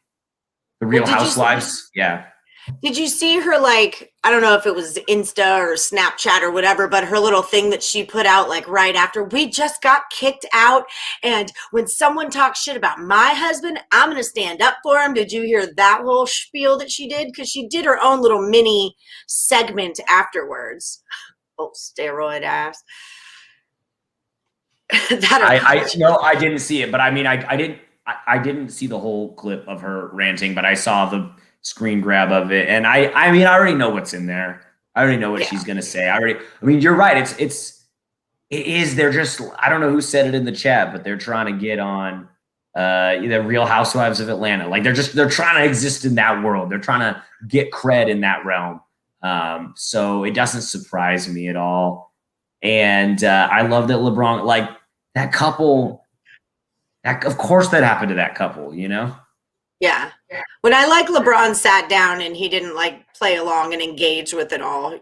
the Real Housewives. Yeah. Did you see her, like, I don't know if it was Insta or Snapchat or whatever, but her little thing that she put out like right after, we just got kicked out. And when someone talks shit about my husband, I'm going to stand up for him. Did you hear that whole spiel that she did? Because she did her own little mini segment afterwards. Oh, steroid ass. I didn't see it, but I mean, I didn't see the whole clip of her ranting, but I saw the screen grab of it, and I mean, I already know what's in there. I already know what she's gonna say. I mean, you're right. It is. They're just. I don't know who said it in the chat, but they're trying to get on the Real Housewives of Atlanta. Like they're trying to exist in that world. They're trying to get cred in that realm. So it doesn't surprise me at all. And I love that LeBron, like that couple. Of course, that happened to that couple. You know. Yeah. When I like LeBron sat down and he didn't like play along and engage with it all,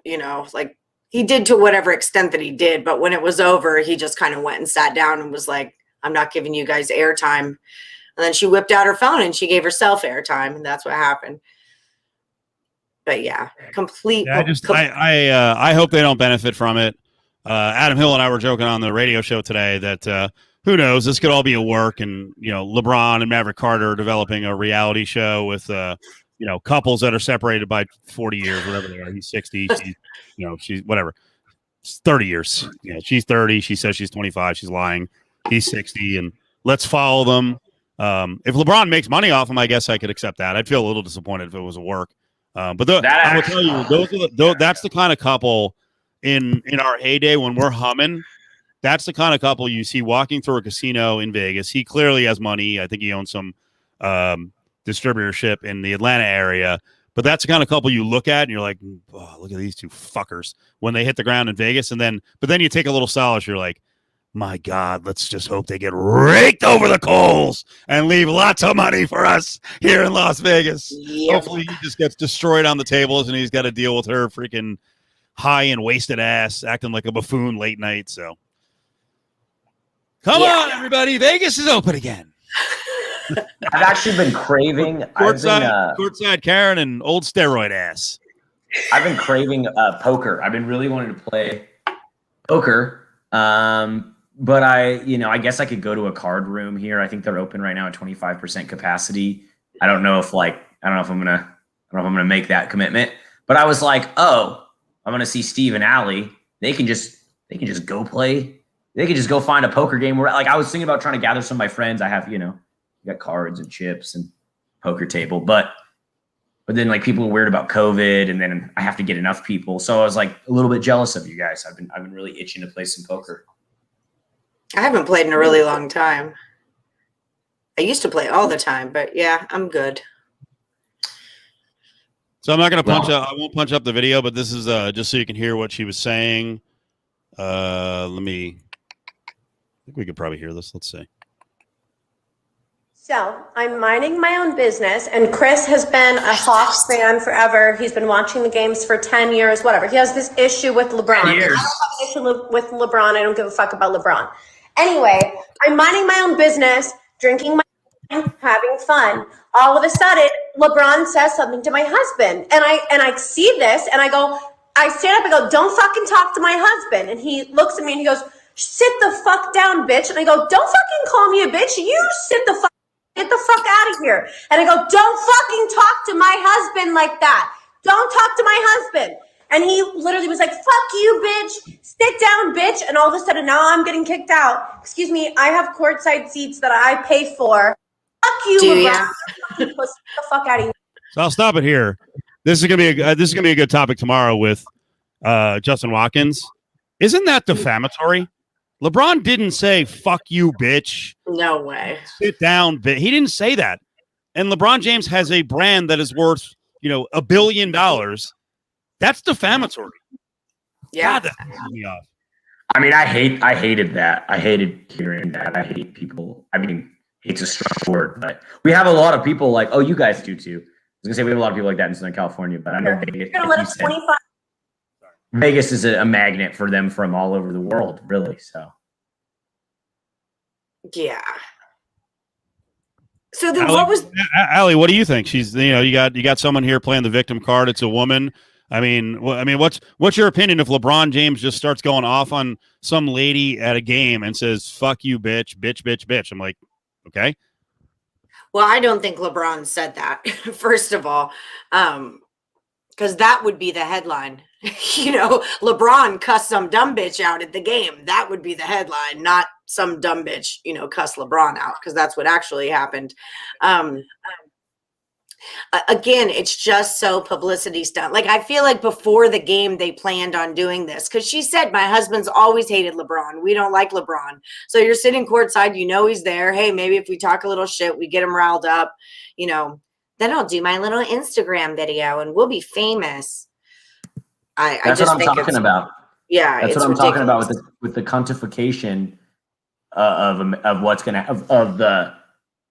like he did to whatever extent that he did. But when it was over, he just kind of went and sat down and was like, I'm not giving you guys airtime. And then she whipped out her phone and she gave herself airtime. And that's what happened. But yeah, complete. Yeah, I hope they don't benefit from it. Adam Hill and I were joking on the radio show today that, who knows? This could all be a work, and LeBron and Maverick Carter are developing a reality show with couples that are separated by 40 years, whatever they are. He's 60. She's whatever. It's 30 years. She's 30. She says she's 25. She's lying. He's 60, and let's follow them. If LeBron makes money off him, I guess I could accept that. I'd feel a little disappointed if it was a work. I will tell you, that's the kind of couple in our heyday when we're humming. That's the kind of couple you see walking through a casino in Vegas. He clearly has money. I think he owns some distributorship in the Atlanta area. But that's the kind of couple you look at and you're like, oh, look at these two fuckers when they hit the ground in Vegas. But then you take a little solace. You're like, my God, let's just hope they get raked over the coals and leave lots of money for us here in Las Vegas. Yep. Hopefully he just gets destroyed on the tables and he's got to deal with her freaking high and wasted ass acting like a buffoon late night. So come on, everybody. Vegas is open again. I've actually been craving courtside Karen and old steroid ass. I've been craving poker. I've been really wanting to play poker. But I guess I could go to a card room here. I think they're open right now at 25% capacity. I don't know if I'm gonna make that commitment. But I was like, oh, I'm gonna see Steve and Allie. They can just go play. They can just go find a poker game where, like, I was thinking about trying to gather some of my friends. I have, got cards and chips and poker table, but then like people are weird about COVID, and then I have to get enough people. So I was like a little bit jealous of you guys. I've been really itching to play some poker. I haven't played in a really long time. I used to play all the time, but yeah, I'm good. So I'm not going to I won't punch up the video, but this is just so you can hear what she was saying. I think we could probably hear this. Let's see. So I'm minding my own business, and Chris has been a Hawks fan forever. He's been watching the games for 10 years, whatever. He has this issue with LeBron. I don't have an issue with LeBron. I don't give a fuck about LeBron. Anyway, I'm minding my own business, drinking my wine, having fun. All of a sudden, LeBron says something to my husband, and I see this, and I stand up and go, don't fucking talk to my husband. And he looks at me and he goes, sit the fuck down, bitch. And I go, don't fucking call me a bitch. You get the fuck out of here. And I go, don't fucking talk to my husband like that. Don't talk to my husband. And he literally was like, fuck you, bitch. Sit down, bitch. And all of a sudden, now I'm getting kicked out. Excuse me, I have courtside seats that I pay for. Fuck you, LeBron. Get the fuck out of here. So I'll stop it here. This is gonna be a good topic tomorrow with Justin Watkins. Isn't that defamatory? LeBron didn't say "fuck you, bitch." No way. Sit down, bitch. He didn't say that. And LeBron James has a brand that is worth, $1 billion. That's defamatory. Yeah. God, that pisses me off. I mean, I hated that. I hated hearing that. I hate people. I mean, hate's a strong word, but we have a lot of people like, oh, you guys do too. I was gonna say we have a lot of people like that in Southern California, but I know Vegas is a magnet for them from all over the world, really. So, yeah. So then, what was Allie? What do you think? She's, you got someone here playing the victim card. It's a woman. I mean, what's your opinion if LeBron James just starts going off on some lady at a game and says "fuck you, bitch, bitch, bitch, bitch"? I'm like, okay. Well, I don't think LeBron said that. First of all, because that would be the headline. LeBron cussed some dumb bitch out at the game. That would be the headline, not some dumb bitch, cuss LeBron out, because that's what actually happened. Again, it's just so publicity stunt. Like, I feel like before the game, they planned on doing this, because she said, my husband's always hated LeBron. We don't like LeBron. So you're sitting courtside, he's there. Hey, maybe if we talk a little shit, we get him riled up, then I'll do my little Instagram video and we'll be famous. That's what I'm talking about. Yeah, that's what I'm talking about with the quantification of what's gonna of the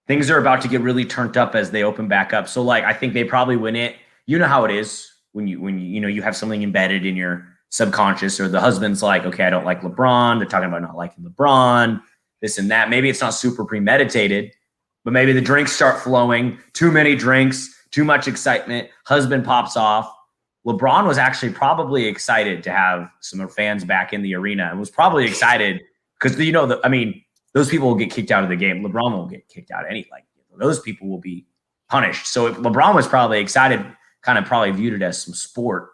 things are about to get really turned up as they open back up. So, like, I think they probably win it. You know how it is when you have something embedded in your subconscious, or the husband's like, okay, I don't like LeBron. They're talking about not liking LeBron, this and that. Maybe it's not super premeditated, but maybe the drinks start flowing. Too many drinks, too much excitement. Husband pops off. LeBron was actually probably excited to have some fans back in the arena, and was probably excited because those people will get kicked out of the game. LeBron won't get kicked out those people will be punished. So if LeBron was probably excited, kind of probably viewed it as some sport.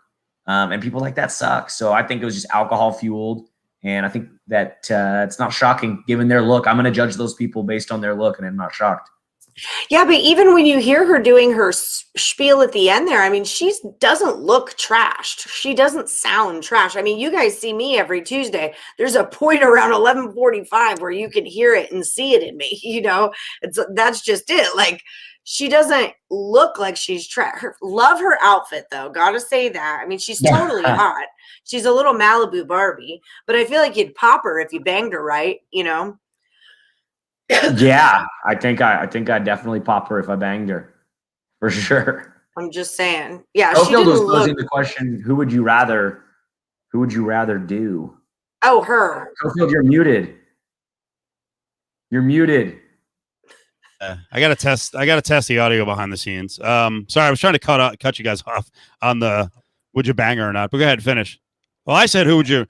And people like that suck. So I think it was just alcohol fueled. And I think that it's not shocking given their look. I'm going to judge those people based on their look, and I'm not shocked. Yeah, but even when you hear her doing her spiel at the end there, I mean, she doesn't look trashed. She doesn't sound trash. I mean, you guys see me every Tuesday. There's a point around 11:45 where you can hear it and see it in me. You know, that's just it. Like, she doesn't look like she's trash. Love her outfit though. Gotta say that. I mean, she's totally hot. She's a little Malibu Barbie, but I feel like you'd pop her if you banged her right. You know. Yeah, I think I'd definitely pop her if I banged her, for sure. I'm just saying. Yeah, she Schofield didn't was look. posing the question: Who would you rather do? Oh, her. Schofield, you're muted. You're muted. I gotta test the audio behind the scenes. Sorry, I was trying to cut you guys off on the would you bang her or not. But go ahead, finish. Well, I said who would you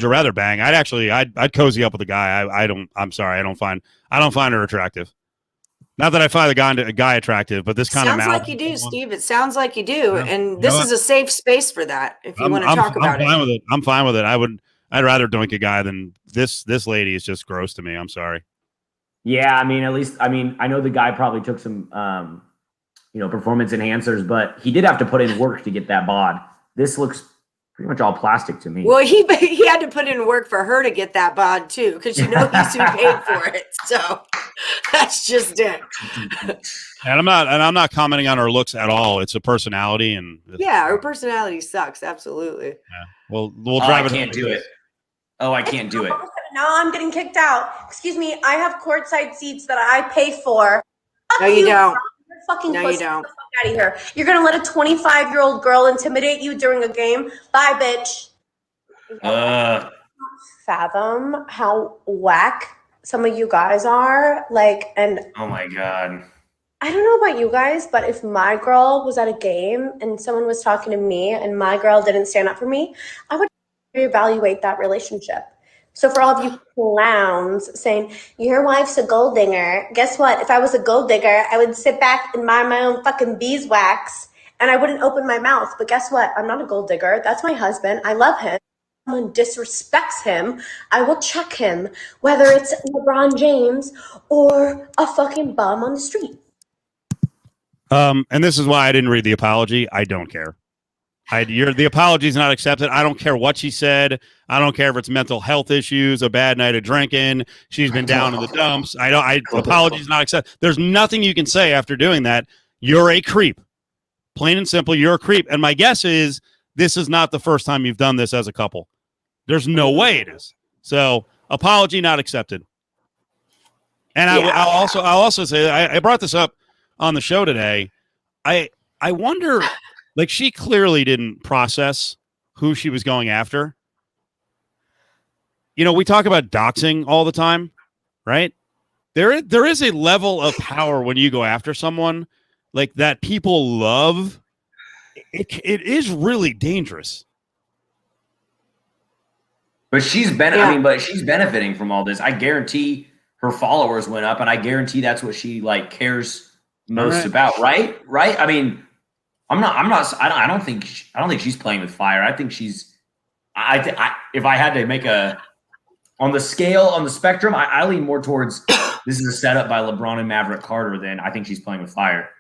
rather bang? I'd cozy up with a guy. I'm sorry, I don't find her attractive. Not that I find the guy attractive, but this kind of sounds like you do, Steve. It sounds like you do, and this is a safe space for that. If you want to talk about it, I'm fine with it. I'm fine with it. I'd rather doink a guy than this. This lady is just gross to me. I'm sorry. Yeah, I mean, I know the guy probably took some, performance enhancers, but he did have to put in work to get that bod. This looks pretty much all plastic to me. Well, he had to put in work for her to get that bod too, because he's who paid for it. So that's just it. And I'm not commenting on her looks at all. It's a personality, and yeah, her personality sucks. Absolutely. Yeah. We'll drive I can't do it. Oh, I can't do it. Now I'm getting kicked out. Excuse me. I have courtside seats that I pay for. No, you don't. Fucking no, you don't. Get the fuck out of here. You're gonna let a 25-year-old girl intimidate you during a game? Bye, bitch. Fathom how whack some of you guys are. Like, and oh my God. I don't know about you guys, but if my girl was at a game and someone was talking to me and my girl didn't stand up for me, I would reevaluate that relationship. So for all of you clowns saying, your wife's a gold digger, guess what? If I was a gold digger, I would sit back and mind my own fucking beeswax and I wouldn't open my mouth. But guess what? I'm not a gold digger. That's my husband. I love him. If someone disrespects him, I will check him, whether it's LeBron James or a fucking bum on the street. And this is why I didn't read the apology. I don't care. The apology is not accepted. I don't care what she said. I don't care if it's mental health issues, a bad night of drinking. She's been down in the dumps. Apology is not accepted. There's nothing you can say after doing that. You're a creep. Plain and simple, you're a creep. And my guess is this is not the first time you've done this as a couple. There's no way it is. So apology not accepted. And I'll also say I brought this up on the show today. I wonder. Like, she clearly didn't process who she was going after. You know, we talk about doxing all the time, right? There is a level of power when you go after someone like that people love. It is really dangerous. But she's benefiting from all this. I guarantee her followers went up, and I guarantee that's what she cares most about, right? Right? I mean, I don't think she's playing with fire. I think she's. If I had to make on the spectrum, I lean more towards this is a setup by LeBron and Maverick Carter than I think she's playing with fire.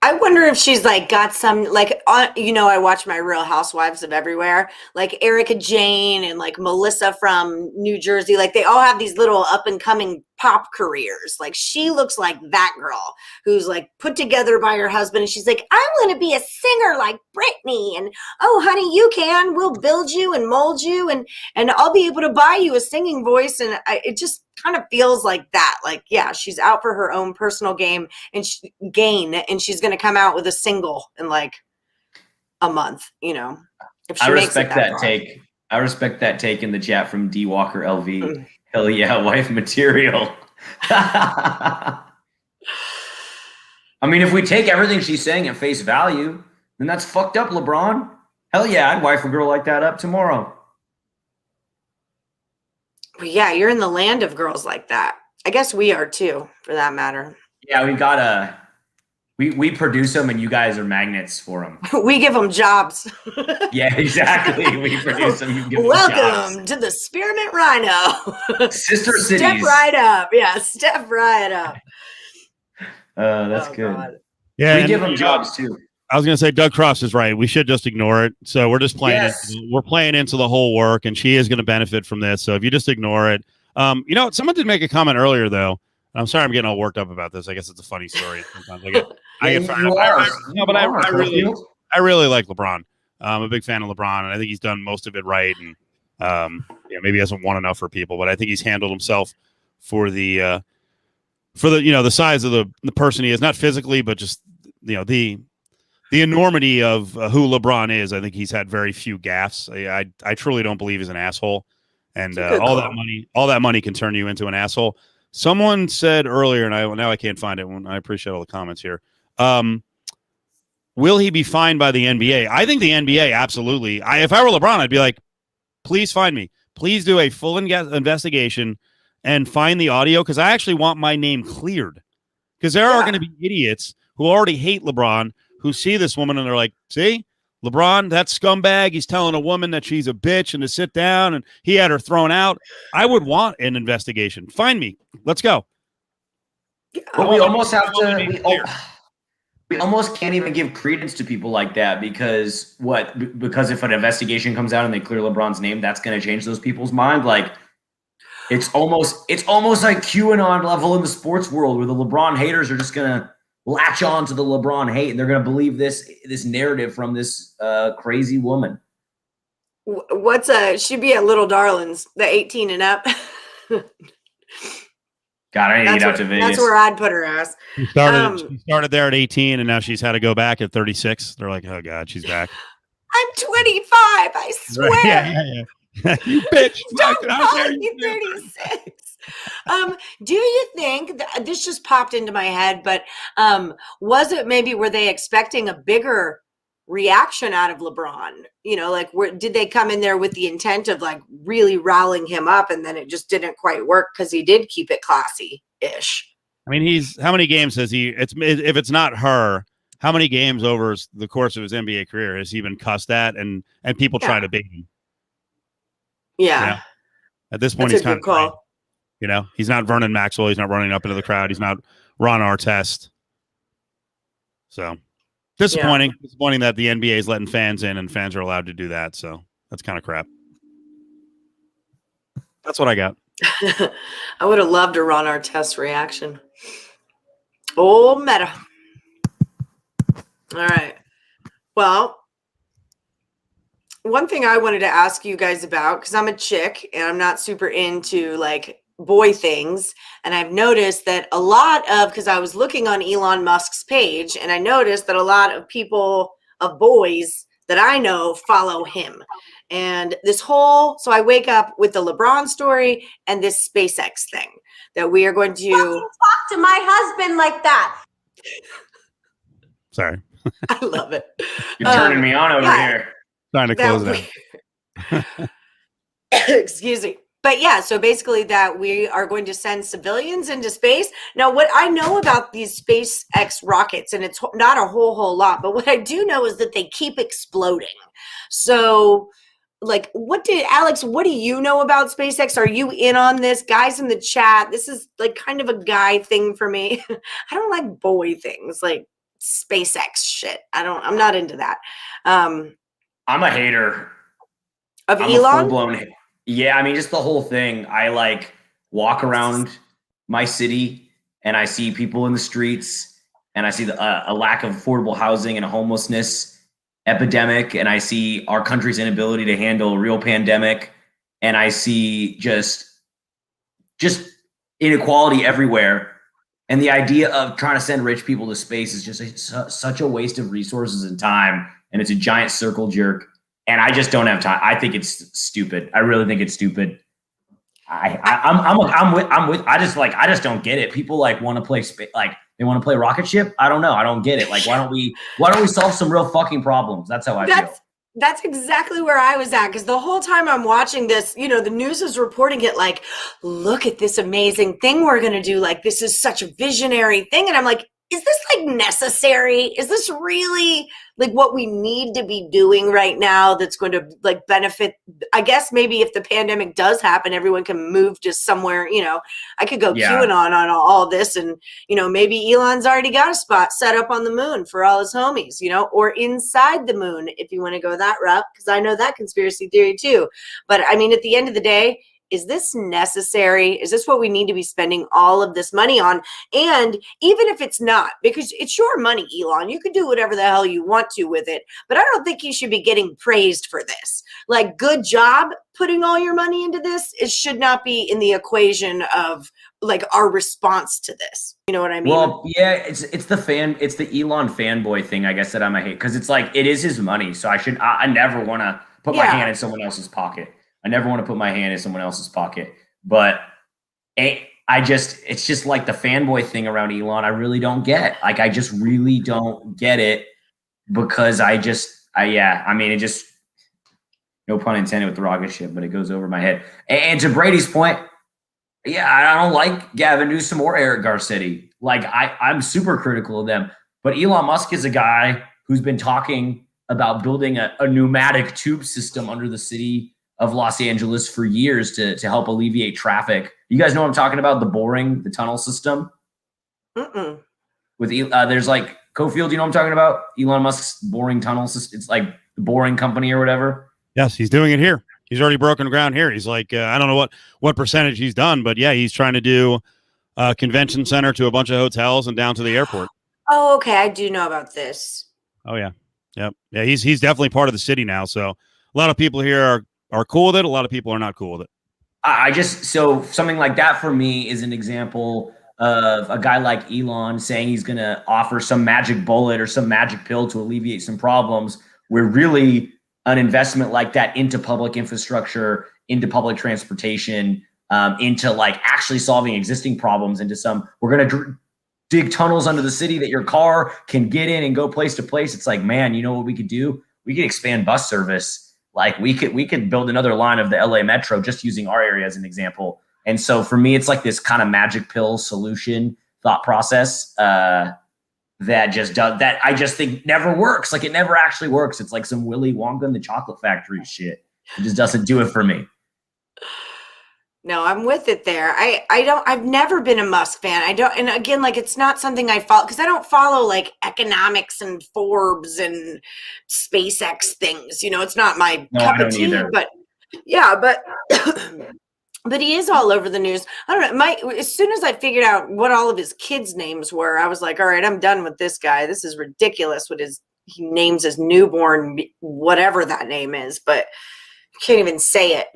I wonder if she's got some I watch my Real Housewives of Everywhere, like Erica Jane and Melissa from New Jersey. They all have these little up and coming pop careers. She looks like that girl who's put together by her husband. And she's like, I'm going to be a singer like Britney. And oh, honey, you can. We'll build you and mold you. And I'll be able to buy you a singing voice. And it just kind of feels like that. Yeah, she's out for her own personal gain, and she's going to come out with a single in a month, if she I makes respect it that far. take. I respect that take in the chat from D Walker LV. Hell yeah, wife material. I mean, if we take everything she's saying at face value, then that's fucked up, LeBron. Hell yeah, I'd wife a girl like that up tomorrow. Well, yeah, you're in the land of girls like that. I guess we are too, for that matter. Yeah, we've got we produce them, and you guys are magnets for them. We give them jobs. Yeah, exactly. We produce them. You give them jobs. Welcome to the Spearmint Rhino. Sister cities. Step right up. Yeah, step right up. That's Oh, good. God. Yeah, We and, give them you know, jobs too. I was going to say Doug Cross is right. We should just ignore it. So we're just playing Yes. it. We're playing into the whole work, and she is going to benefit from this. So if you just ignore it, you know, someone did make a comment earlier though. I'm sorry, I'm getting all worked up about this. I guess it's a funny story. Sometimes I get fired up. No, but I really like LeBron. I'm a big fan of LeBron, and I think he's done most of it right. And yeah, maybe he hasn't won enough for people, but I think he's handled himself for the you know, the size of the person he is, not physically, but just, you know, the enormity of who LeBron is. I think he's had very few gaffes. I truly don't believe he's an asshole, and all that money can turn you into an asshole. Someone said earlier, and now I can't find it. I appreciate all the comments here. Will he be fined by the NBA? I think the NBA absolutely. If I were LeBron, I'd be like, please find me. Please do a full investigation and find the audio, because I actually want my name cleared. Because there are going to be idiots who already hate LeBron, who see this woman and they're like, see, LeBron, that scumbag, he's telling a woman that she's a bitch and to sit down, and he had her thrown out. I would want an investigation. Find me. Let's go. But we almost have to. We almost can't even give credence to people like that, because because if an investigation comes out and they clear LeBron's name, that's going to change those people's mind. Like it's almost like QAnon level in the sports world, where the LeBron haters are just going to latch on to the LeBron hate, and they're going to believe this narrative from this crazy woman. She'd be at Little Darlings, the 18 and up. God, I need to get out to Vegas. That's where I'd put her ass. She started there at 18, and now she's had to go back at 36. They're like, oh God, she's back. I'm 25. I swear. Right. Yeah. You bitch. Don't call me 36. Do you think this just popped into my head, but was it maybe, were they expecting a bigger reaction out of LeBron? You know, like did they come in there with the intent of like really riling him up, and then it just didn't quite work because he did keep it classy-ish? I mean, how many games has he? If it's not her, how many games over the course of his NBA career has he been cussed at and people try to bait him? Yeah. You know? At this point, That's he's kind of call. You know, he's not Vernon Maxwell. He's not running up into the crowd. He's not Ron Artest. So disappointing. Yeah. Disappointing that the NBA is letting fans in, and fans are allowed to do that. So that's kind of crap. That's what I got. I would have loved a Ron Artest reaction. Oh, meta. All right. Well, one thing I wanted to ask you guys about, because I'm a chick and I'm not super into like boy things, and I've noticed that a lot of, because I was looking on Elon Musk's page, and I noticed that a lot of boys that I know follow him. And so I wake up with the LeBron story and this SpaceX thing that we are going to talk to my husband like that. Sorry. I love it. You're turning me on over here. Trying to close it out. Excuse me. But yeah, so basically that we are going to send civilians into space. Now, what I know about these SpaceX rockets, and it's not a whole lot, but what I do know is that they keep exploding. So like, Alex, what do you know about SpaceX? Are you in on this? Guys in the chat, this is like kind of a guy thing for me. I don't like boy things, like SpaceX shit. I'm not into that. I'm a hater of I'm Elon. A full-blown, yeah, I mean, just the whole thing. I like walk around my city and I see people in the streets, and I see a lack of affordable housing and a homelessness epidemic, and I see our country's inability to handle a real pandemic, and I see just inequality everywhere. And the idea of trying to send rich people to space is just such a waste of resources and time, and it's a giant circle jerk. And I just don't have time. I think it's stupid. I really think it's stupid. I just don't get it. People like want to play they want to play rocket ship. I don't know. I don't get it. Like, why don't we solve some real fucking problems? That's how I feel. That's exactly where I was at, because the whole time I'm watching this, the news is reporting it like, look at this amazing thing we're going to do. Like, this is such a visionary thing. And I'm like, is this like necessary? Is this really like what we need to be doing right now that's going to like benefit? I guess maybe if the pandemic does happen, everyone can move to somewhere, I could go QAnon on all this, and, maybe Elon's already got a spot set up on the moon for all his homies, or inside the moon, if you want to go that route, because I know that conspiracy theory too. But I mean, at the end of the day, is this necessary? Is this what we need to be spending all of this money on? And even if it's not, because it's your money, Elon, you can do whatever the hell you want to with it. But I don't think you should be getting praised for this. Like, good job putting all your money into this. It should not be in the equation of like our response to this. You know what I mean? Well, yeah, it's the Elon fanboy thing, I guess, that I'm a hate, because it's like, it is his money. So I never want to put my hand in someone else's pocket. I never want to put my hand in someone else's pocket, but it's just like the fanboy thing around Elon. I really don't get. Like, I just really don't get it, because it just, no pun intended with the rocket ship, but it goes over my head. And to Brady's point, I don't like Gavin Newsom or Eric Garcetti. Like, I'm super critical of them, but Elon Musk is a guy who's been talking about building a pneumatic tube system under the city of Los Angeles for years to help alleviate traffic. You guys know what I'm talking about? The tunnel system. With there's like Cofield, you know what I'm talking about? Elon Musk's boring tunnel system. It's like the Boring Company or whatever. Yes, he's doing it here. He's already broken ground here. He's like, I don't know what percentage he's done, but yeah, he's trying to do a convention center to a bunch of hotels and down to the airport. Oh, okay. I do know about this. Oh yeah. Yep. Yeah. He's definitely part of the city now. So a lot of people here are cool with it. A lot of people are not cool with it. So something like that for me is an example of a guy like Elon saying he's going to offer some magic bullet or some magic pill to alleviate some problems, where really an investment like that into public infrastructure, into public transportation, into like actually solving existing problems, we're going to dig tunnels under the city that your car can get in and go place to place. It's like, man, you know what we could do? We could expand bus service. Like, we could build another line of the LA Metro, just using our area as an example. And so for me, it's like this kind of magic pill solution thought process that I just think never works. Like, it never actually works. It's like some Willy Wonka and the Chocolate Factory shit. It just doesn't do it for me. No, I'm with it there. I've never been a Musk fan. And again, like, it's not something I follow, because I don't follow like economics and Forbes and SpaceX things. It's not my cup of tea, either. But but he is all over the news. I don't know. As soon as I figured out what all of his kids' names were, I was like, all right, I'm done with this guy. This is ridiculous. He names his newborn, whatever that name is, but can't even say it.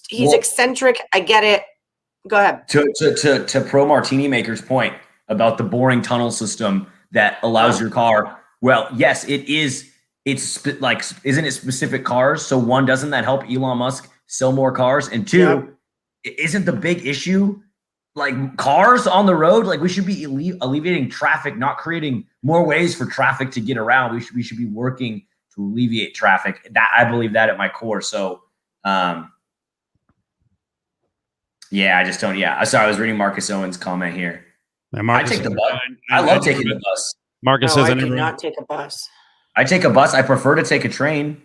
He's eccentric. I get it. Go ahead. To Pro Martini Maker's point about the boring tunnel system that allows your car. Well, yes, it is. Isn't it specific cars? So one, doesn't that help Elon Musk sell more cars? And two, isn't the big issue like cars on the road? Like, we should be alleviating traffic, not creating more ways for traffic to get around. We should be working to alleviate traffic. That, I believe that at my core. So, I just don't. Yeah, sorry, I was reading Marcus Owens' comment here. I take the bus. I love taking the bus. Marcus says, I do not take a bus. I take a bus. I prefer to take a train.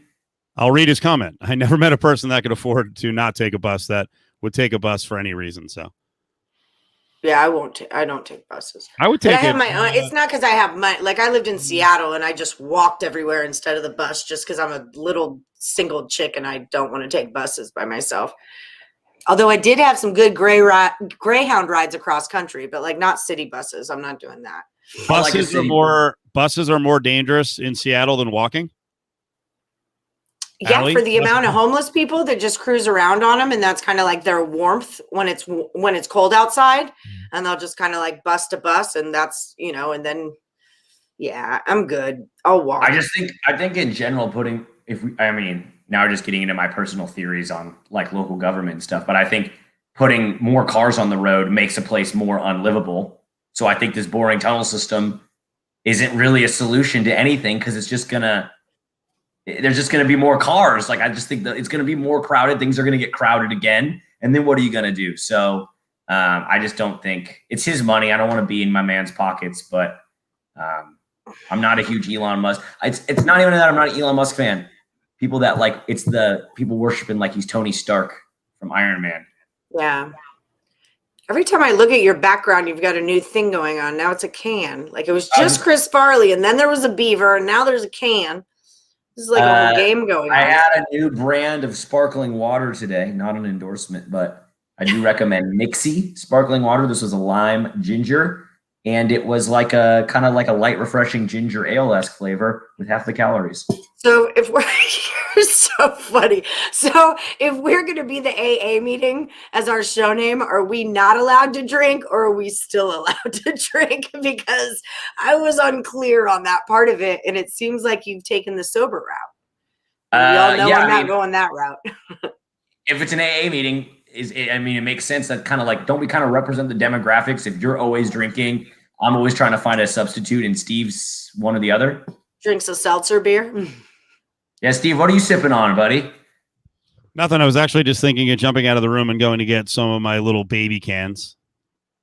I'll read his comment. I never met a person that could afford to not take a bus that would take a bus for any reason. So. Yeah, I don't take buses. I would take it. I have my own. It's not because I have I lived in Seattle and I just walked everywhere instead of the bus, just because I'm a little single chick and I don't want to take buses by myself. Although I did have some good Greyhound rides across country, but like not city buses. I'm not doing that. Buses are more dangerous in Seattle than walking. Yeah, for the amount of homeless people that just cruise around on them, and that's kind of like their warmth when it's cold outside, and they'll just kind of like bus to bus, and that's and then I'm good. I'll walk. I think in general, now we're just getting into my personal theories on like local government and stuff, but I think putting more cars on the road makes a place more unlivable. So I think this boring tunnel system isn't really a solution to anything, because it's just gonna there's just going to be more cars. Like, I just think that it's going to be more crowded. Things are going to get crowded again. And then what are you going to do? So I just don't think it's his money. I don't want to be in my man's pockets, but I'm not a huge Elon Musk. It's not even that I'm not an Elon Musk fan. People that like, it's the people worshiping like he's Tony Stark from Iron Man. Yeah. Every time I look at your background, you've got a new thing going on. Now it's a can. Like, it was just Chris Farley, and then there was a beaver, and now there's a can. This is like a whole game going on. I had a new brand of sparkling water today. Not an endorsement, but I do recommend Nixie sparkling water. This was a lime ginger, and it was like a kind of like a light, refreshing ginger ale-esque flavor with half the calories. So if we're you're so funny. So if we're going to be the AA meeting as our show name, are we not allowed to drink, or are we still allowed to drink? Because I was unclear on that part of it, and it seems like you've taken the sober route. We all know I'm not going that route. If it's an AA meeting, it makes sense that kind of like, don't we kind of represent the demographics? If you're always drinking, I'm always trying to find a substitute, and Steve's one or the other. Drinks a seltzer beer. Yeah, Steve, what are you sipping on, buddy? Nothing. I was actually just thinking of jumping out of the room and going to get some of my little baby cans.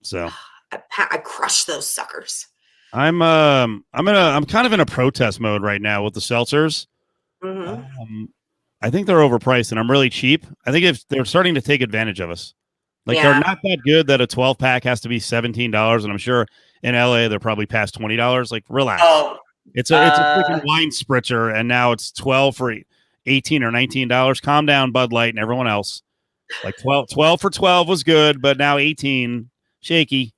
So I crushed those suckers. I'm kind of in a protest mode right now with the seltzers. Mm-hmm. I think they're overpriced and I'm really cheap. I think if they're starting to take advantage of us. Like they're not that good that a 12 pack has to be $17, and I'm sure in LA they're probably past $20. Like, relax. Oh, it's a freaking wine spritzer, and now it's 12 for $18 or $19. Calm down, Bud Light and everyone else. Like 12 for 12 was good, but now 18, shaky.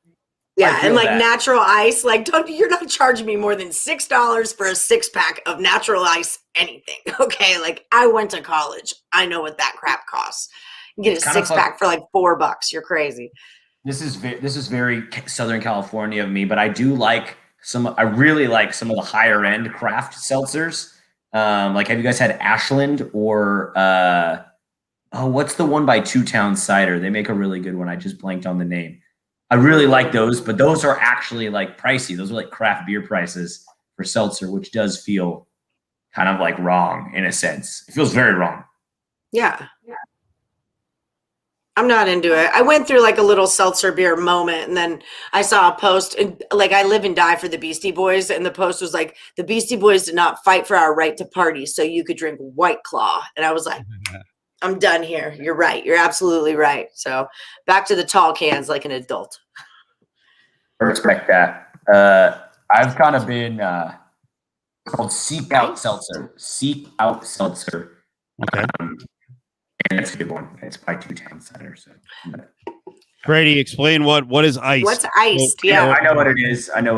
Yeah, and like natural ice, like you're not charging me more than $6 for a 6-pack of natural ice anything. Okay, like I went to college. I know what that crap costs. You get a 6-pack for like $4. You're crazy. This is very Southern California of me, but I do like I really like some of the higher end craft seltzers. Like, have you guys had Ashland or what's the one by Two Town Cider? They make a really good one. I just blanked on the name. I really like those, but those are actually like pricey. Those are like craft beer prices for seltzer, which does feel kind of like wrong in a sense. It feels very wrong. Yeah. I'm not into it. I went through like a little seltzer beer moment, and then I saw a post, and like I live and die for the Beastie Boys, and the post was like, the Beastie Boys did not fight for our right to party so you could drink White Claw. And I was like, I'm done here. You're right. You're absolutely right. So back to the tall cans like an adult. I respect that. I've kind of been called Seek Out Seltzer. Seek Out Seltzer. Okay. And it's a good one. It's by Two Town Cider. So, Brady, explain what is ice? What's iced? Yeah, I know what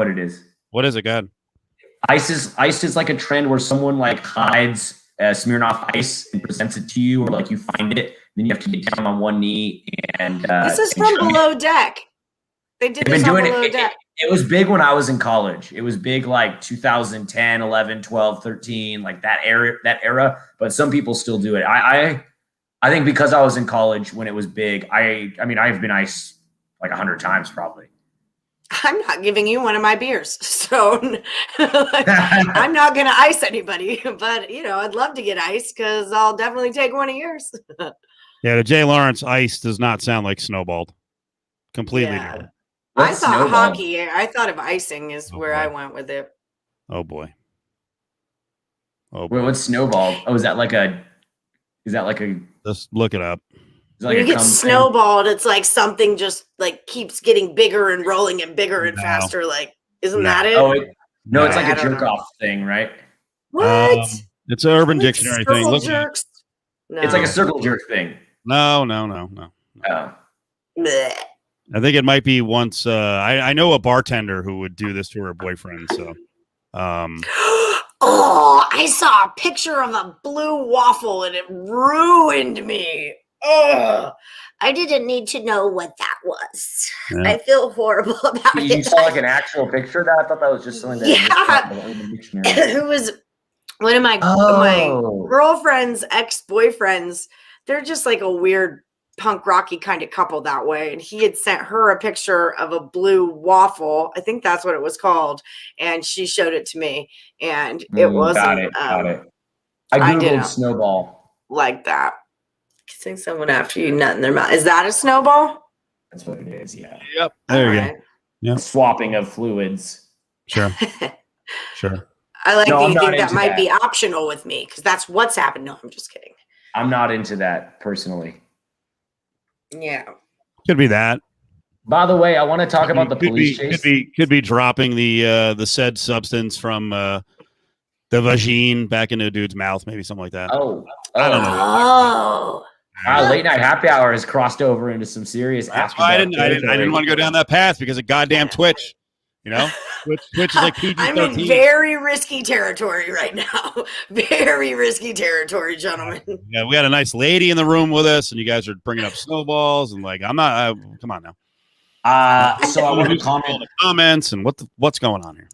it is. What is it, God? Ice is like a trend where someone like hides Smirnoff Ice and presents it to you, or like you find it, then you have to get down on one knee and. This is from Below Deck. They did this on Below Deck. It was big when I was in college. It was big like 2010, 11, 12, 13, like that era. But some people still do it. I think because I was in college when it was big, I've been iced like 100 times probably. I'm not giving you one of my beers, so I'm not going to ice anybody. But I'd love to get iced because I'll definitely take one of yours. Yeah, the Jay Lawrence ice does not sound like snowballed. Completely. Yeah. I thought hockey. I thought of icing is where I went with it. Oh boy. Wait, what's snowballed? Oh, is that like a? Just look it up. When you get snowballed, it's like something just like keeps getting bigger and rolling and bigger and faster. Like, isn't that it? Oh, it's like a jerk off thing, right? What? It's an Urban Dictionary thing. Look jerks? No. It's like a circle jerk thing. No. Oh. Blech. I think it might be once. I know a bartender who would do this to her boyfriend. So. Oh, I saw a picture of a blue waffle and it ruined me. Oh, I didn't need to know what that was. Yeah. I feel horrible about it. You saw like an actual picture of that? I thought that was just something that it was one of my girlfriend's ex-boyfriends. They're just like a weird punk rocky kind of couple that way. And he had sent her a picture of a blue waffle. I think that's what it was called. And she showed it to me. And it wasn't. Got it. I I googled didn't. snowball. Like that. Kissing someone after you nut in their mouth. Is that a snowball? That's what it is. Yeah. Yep. There you All go. Swapping of fluids. Sure. right. Sure. I like No, that I'm you not think that into might that. be optional with me because that's what's happened. No, I'm just kidding. I'm not into that personally. Yeah. Could be that. By the way, I want to talk about the police chase. Could be dropping the said substance from the vagine back into a dude's mouth, maybe something like that. Oh, I don't know. Oh. Late night happy hour has crossed over into some serious. That's after why I dark didn't territory. want to go down that path because of goddamn Twitch. You know, Twitch is like PG-13. I'm in very risky territory right now. Very risky territory, gentlemen. Yeah, we had a nice lady in the room with us, and you guys are bringing up snowballs, and like, I'm not. Come on now. So I want to Who's all comment. the comments and what's going on here?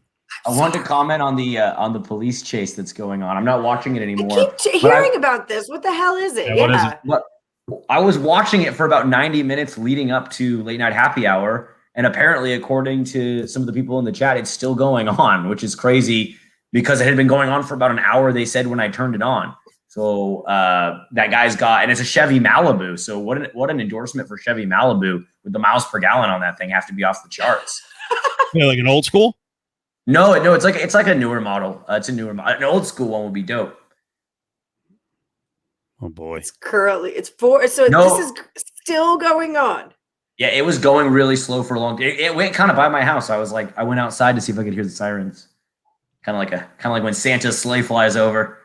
I wanted to comment on the police chase that's going on. I'm not watching it I anymore. keep hearing about this. What the hell is it? Yeah, what is it? But I was watching it for about 90 minutes leading up to late night happy hour. And apparently, according to some of the people in the chat, it's still going on, which is crazy because it had been going on for about an hour, they said, when I turned it on. So that guy's got, and it's a Chevy Malibu. So what an endorsement for Chevy Malibu with the miles per gallon on that thing have to be off the charts. Yeah, like an old school. No, it's like a newer model. It's a newer model. An old school one would be dope. Oh boy. It's currently so No. this is still going on. Yeah, it was going really slow for a long time. It went kind of by my house. I went outside to see if I could hear the sirens. Kind of like when Santa's sleigh flies over.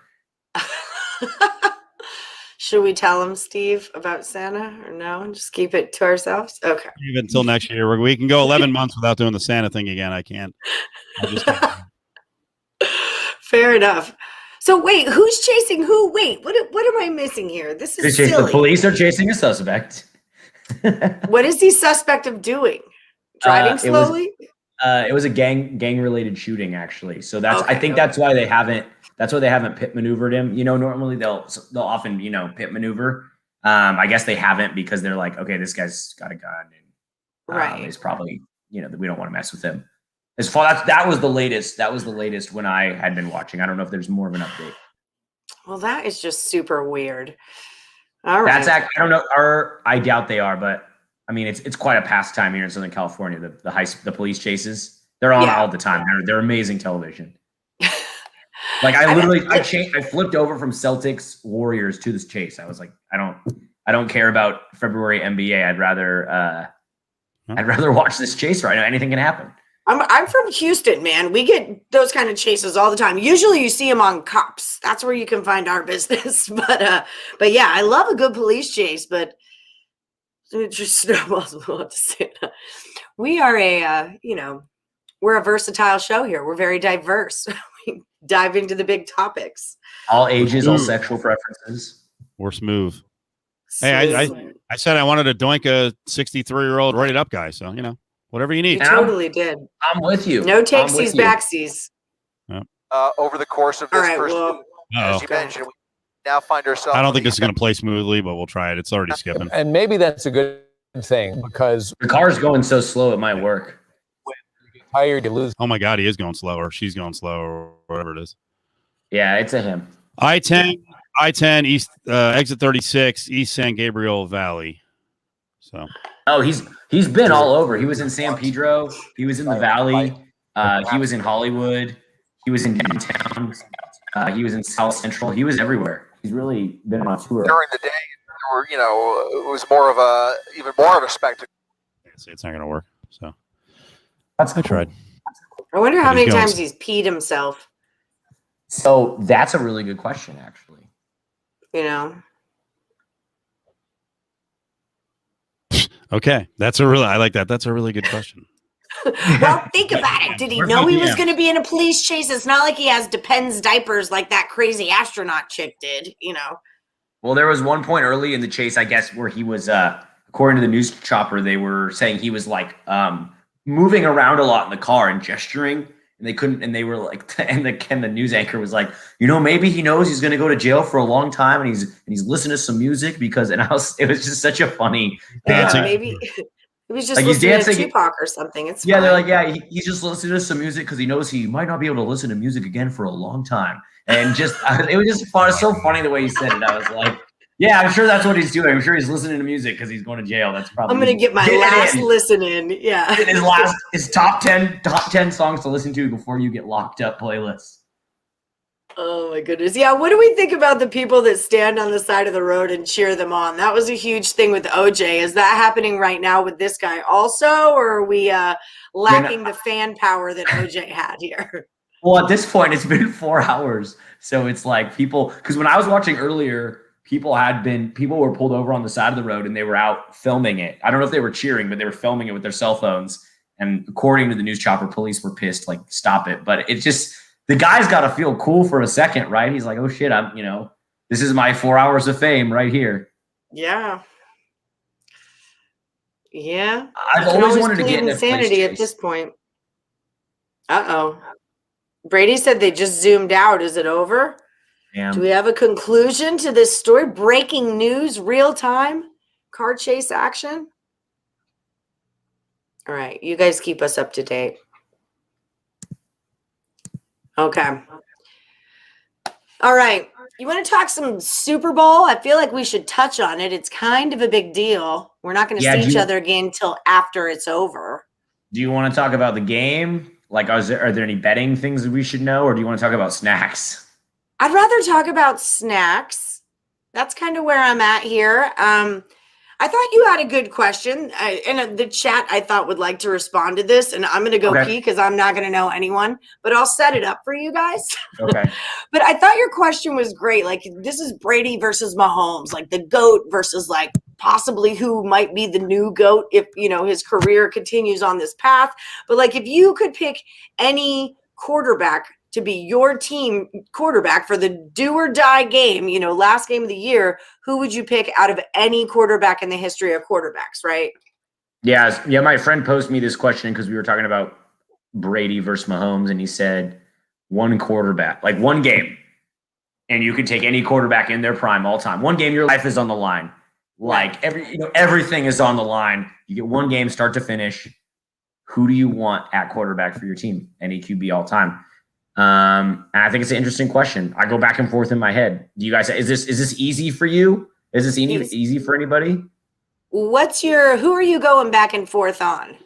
Should we tell him, Steve, about Santa or no? Just keep it to ourselves? Okay. Even until next year, we can go 11 months without doing the Santa thing again. I can't. I just can't. Fair enough. So wait, who's chasing who? Wait, what am I missing here? This is The silly. police are chasing a suspect. What is he suspect of doing? Driving it was- slowly? It was a gang related shooting, actually. So I Okay, think that's why they haven't pit maneuvered him. You know, normally they'll often pit maneuver. I guess they haven't because they're like, okay, this guy's got a gun, and Right. He's probably we don't want to mess with him. As far that was the latest. That was the latest when I had been watching. I don't know if there's more of an update. Well, that is just super weird. All right. I don't know. I doubt they are, but I mean, it's quite a pastime here in Southern California. The police chases, they're on all the time. They're amazing television. Like I flipped over from Celtics Warriors to this chase. I was like, I don't care about February NBA. I'd rather watch this chase right now. Anything can happen. I'm from Houston, man. We get those kind of chases all the time. Usually you see them on Cops. That's where you can find our business. But yeah, I love a good police chase, but it just snowballs a lot to say that. We are we're a versatile show here. We're very diverse. We dive into the big topics. All ages, all sexual preferences. We're smooth. Hey, I said I wanted to doink a 63-year-old rated up guy. So, whatever you You need. totally did. I'm with you. No I'm takesies, with you. backsies. Over the course of All this right, first, well, as you mentioned, we now find ourselves. I don't think this is going to play smoothly, but we'll try it. It's already skipping. And maybe that's a good thing because The car's going so slow it might work. when you get tired, you lose. Oh my God, he is going slow, or she's going slow, or whatever it is. Yeah, it's a him. I-10 East exit 36 East San Gabriel Valley. So Oh, he's been all over. He was in San Pedro. He was in the Valley. He was in Hollywood. He was in downtown. He was in South Central. He was everywhere. He's really been on tour. during the day, or it was even more of a spectacle. it's not going to work. So That's I tried. I wonder how But he's many going- times he's peed himself, So that's a really good question, actually. Okay, I like that. That's a really good question. Well, think about it. Did he Where's know my he was DM? going to be in a police chase? It's not like he has Depends diapers like that crazy astronaut chick did, Well, there was one point early in the chase, I guess, where he was, according to the news chopper, they were saying he was like moving around a lot in the car and gesturing, and they couldn't, and they were like, and the news anchor was like, maybe he knows he's going to go to jail for a long time, and he's listening to some music it was just such a funny Dancing. Maybe he was just Like he's listening to dancing- Tupac or something. It's Yeah, fine. they're like, he's just listening to some music because he knows he might not be able to listen to music again for a long time. And just it was just fun. It's so funny the way he said it. I was like, yeah, I'm sure that's what he's doing. I'm sure he's listening to music because he's going to jail. That's probably. I'm gonna get my last listen in. Yeah. His top 10 songs to listen to before you get locked up playlist. Oh my goodness. Yeah. What do we think about the people that stand on the side of the road and cheer them on? That was a huge thing with OJ. Is that happening right now with this guy also, or are we lacking the fan power that OJ had here? Well, at this point, it's been 4 hours. So it's like people, because when I was watching earlier, people were pulled over on the side of the road and they were out filming it. I don't know if they were cheering, but they were filming it with their cell phones. And according to the news chopper, police were pissed, like, stop it. But it's just, the guy's got to feel cool for a second, right? He's like, oh shit, this is my 4 hours of fame right here. Yeah. Yeah. I've always wanted to get insanity at this point. Uh-oh. Brady said they just zoomed out. Is it over? Damn. Do we have a conclusion to this story? Breaking news, real time, car chase action. All right. You guys keep us up to date. Okay. All right. You want to talk some Super Bowl? I feel like we should touch on it. It's kind of a big deal. We're not going to see each other again until after it's over. Do you want to talk about the game? Like, are there any betting things that we should know, or do you want to talk about snacks? I'd rather talk about snacks. That's kind of where I'm at here. I thought you had a good question. And the chat, I thought, would like to respond to this. And I'm going to go pee because I'm not going to know anyone. But I'll set it up for you guys. Okay. But I thought your question was great. Like, this is Brady versus Mahomes. Like, the GOAT versus, like, possibly who might be the new GOAT if, his career continues on this path. But, like, if you could pick any quarterback to be your team quarterback for the do or die game, last game of the year, who would you pick out of any quarterback in the history of quarterbacks, right? Yeah. My friend posed me this question because we were talking about Brady versus Mahomes, and he said one quarterback, like one game, and you could take any quarterback in their prime all time. One game, your life is on the line. Like everything is on the line. You get one game, start to finish. Who do you want at quarterback for your team? Any QB all time? And I think it's an interesting question. I go back and forth in my head. Do you guys, is this easy for you? Is this easy for anybody? Who are you going back and forth on?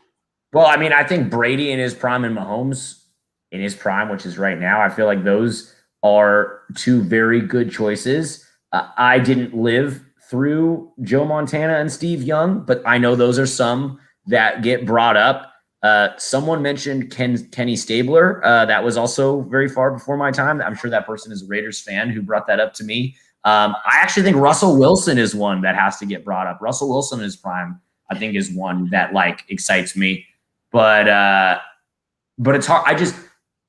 Well, I mean, I think Brady in his prime and Mahomes in his prime, which is right now, I feel like those are two very good choices. I didn't live through Joe Montana and Steve Young, but I know those are some that get brought up. Someone mentioned Kenny Stabler. That was also very far before my time. I'm sure that person is a Raiders fan who brought that up to me. I actually think Russell Wilson is one that has to get brought up. Russell Wilson in his prime, I think, is one that excites me. But it's hard.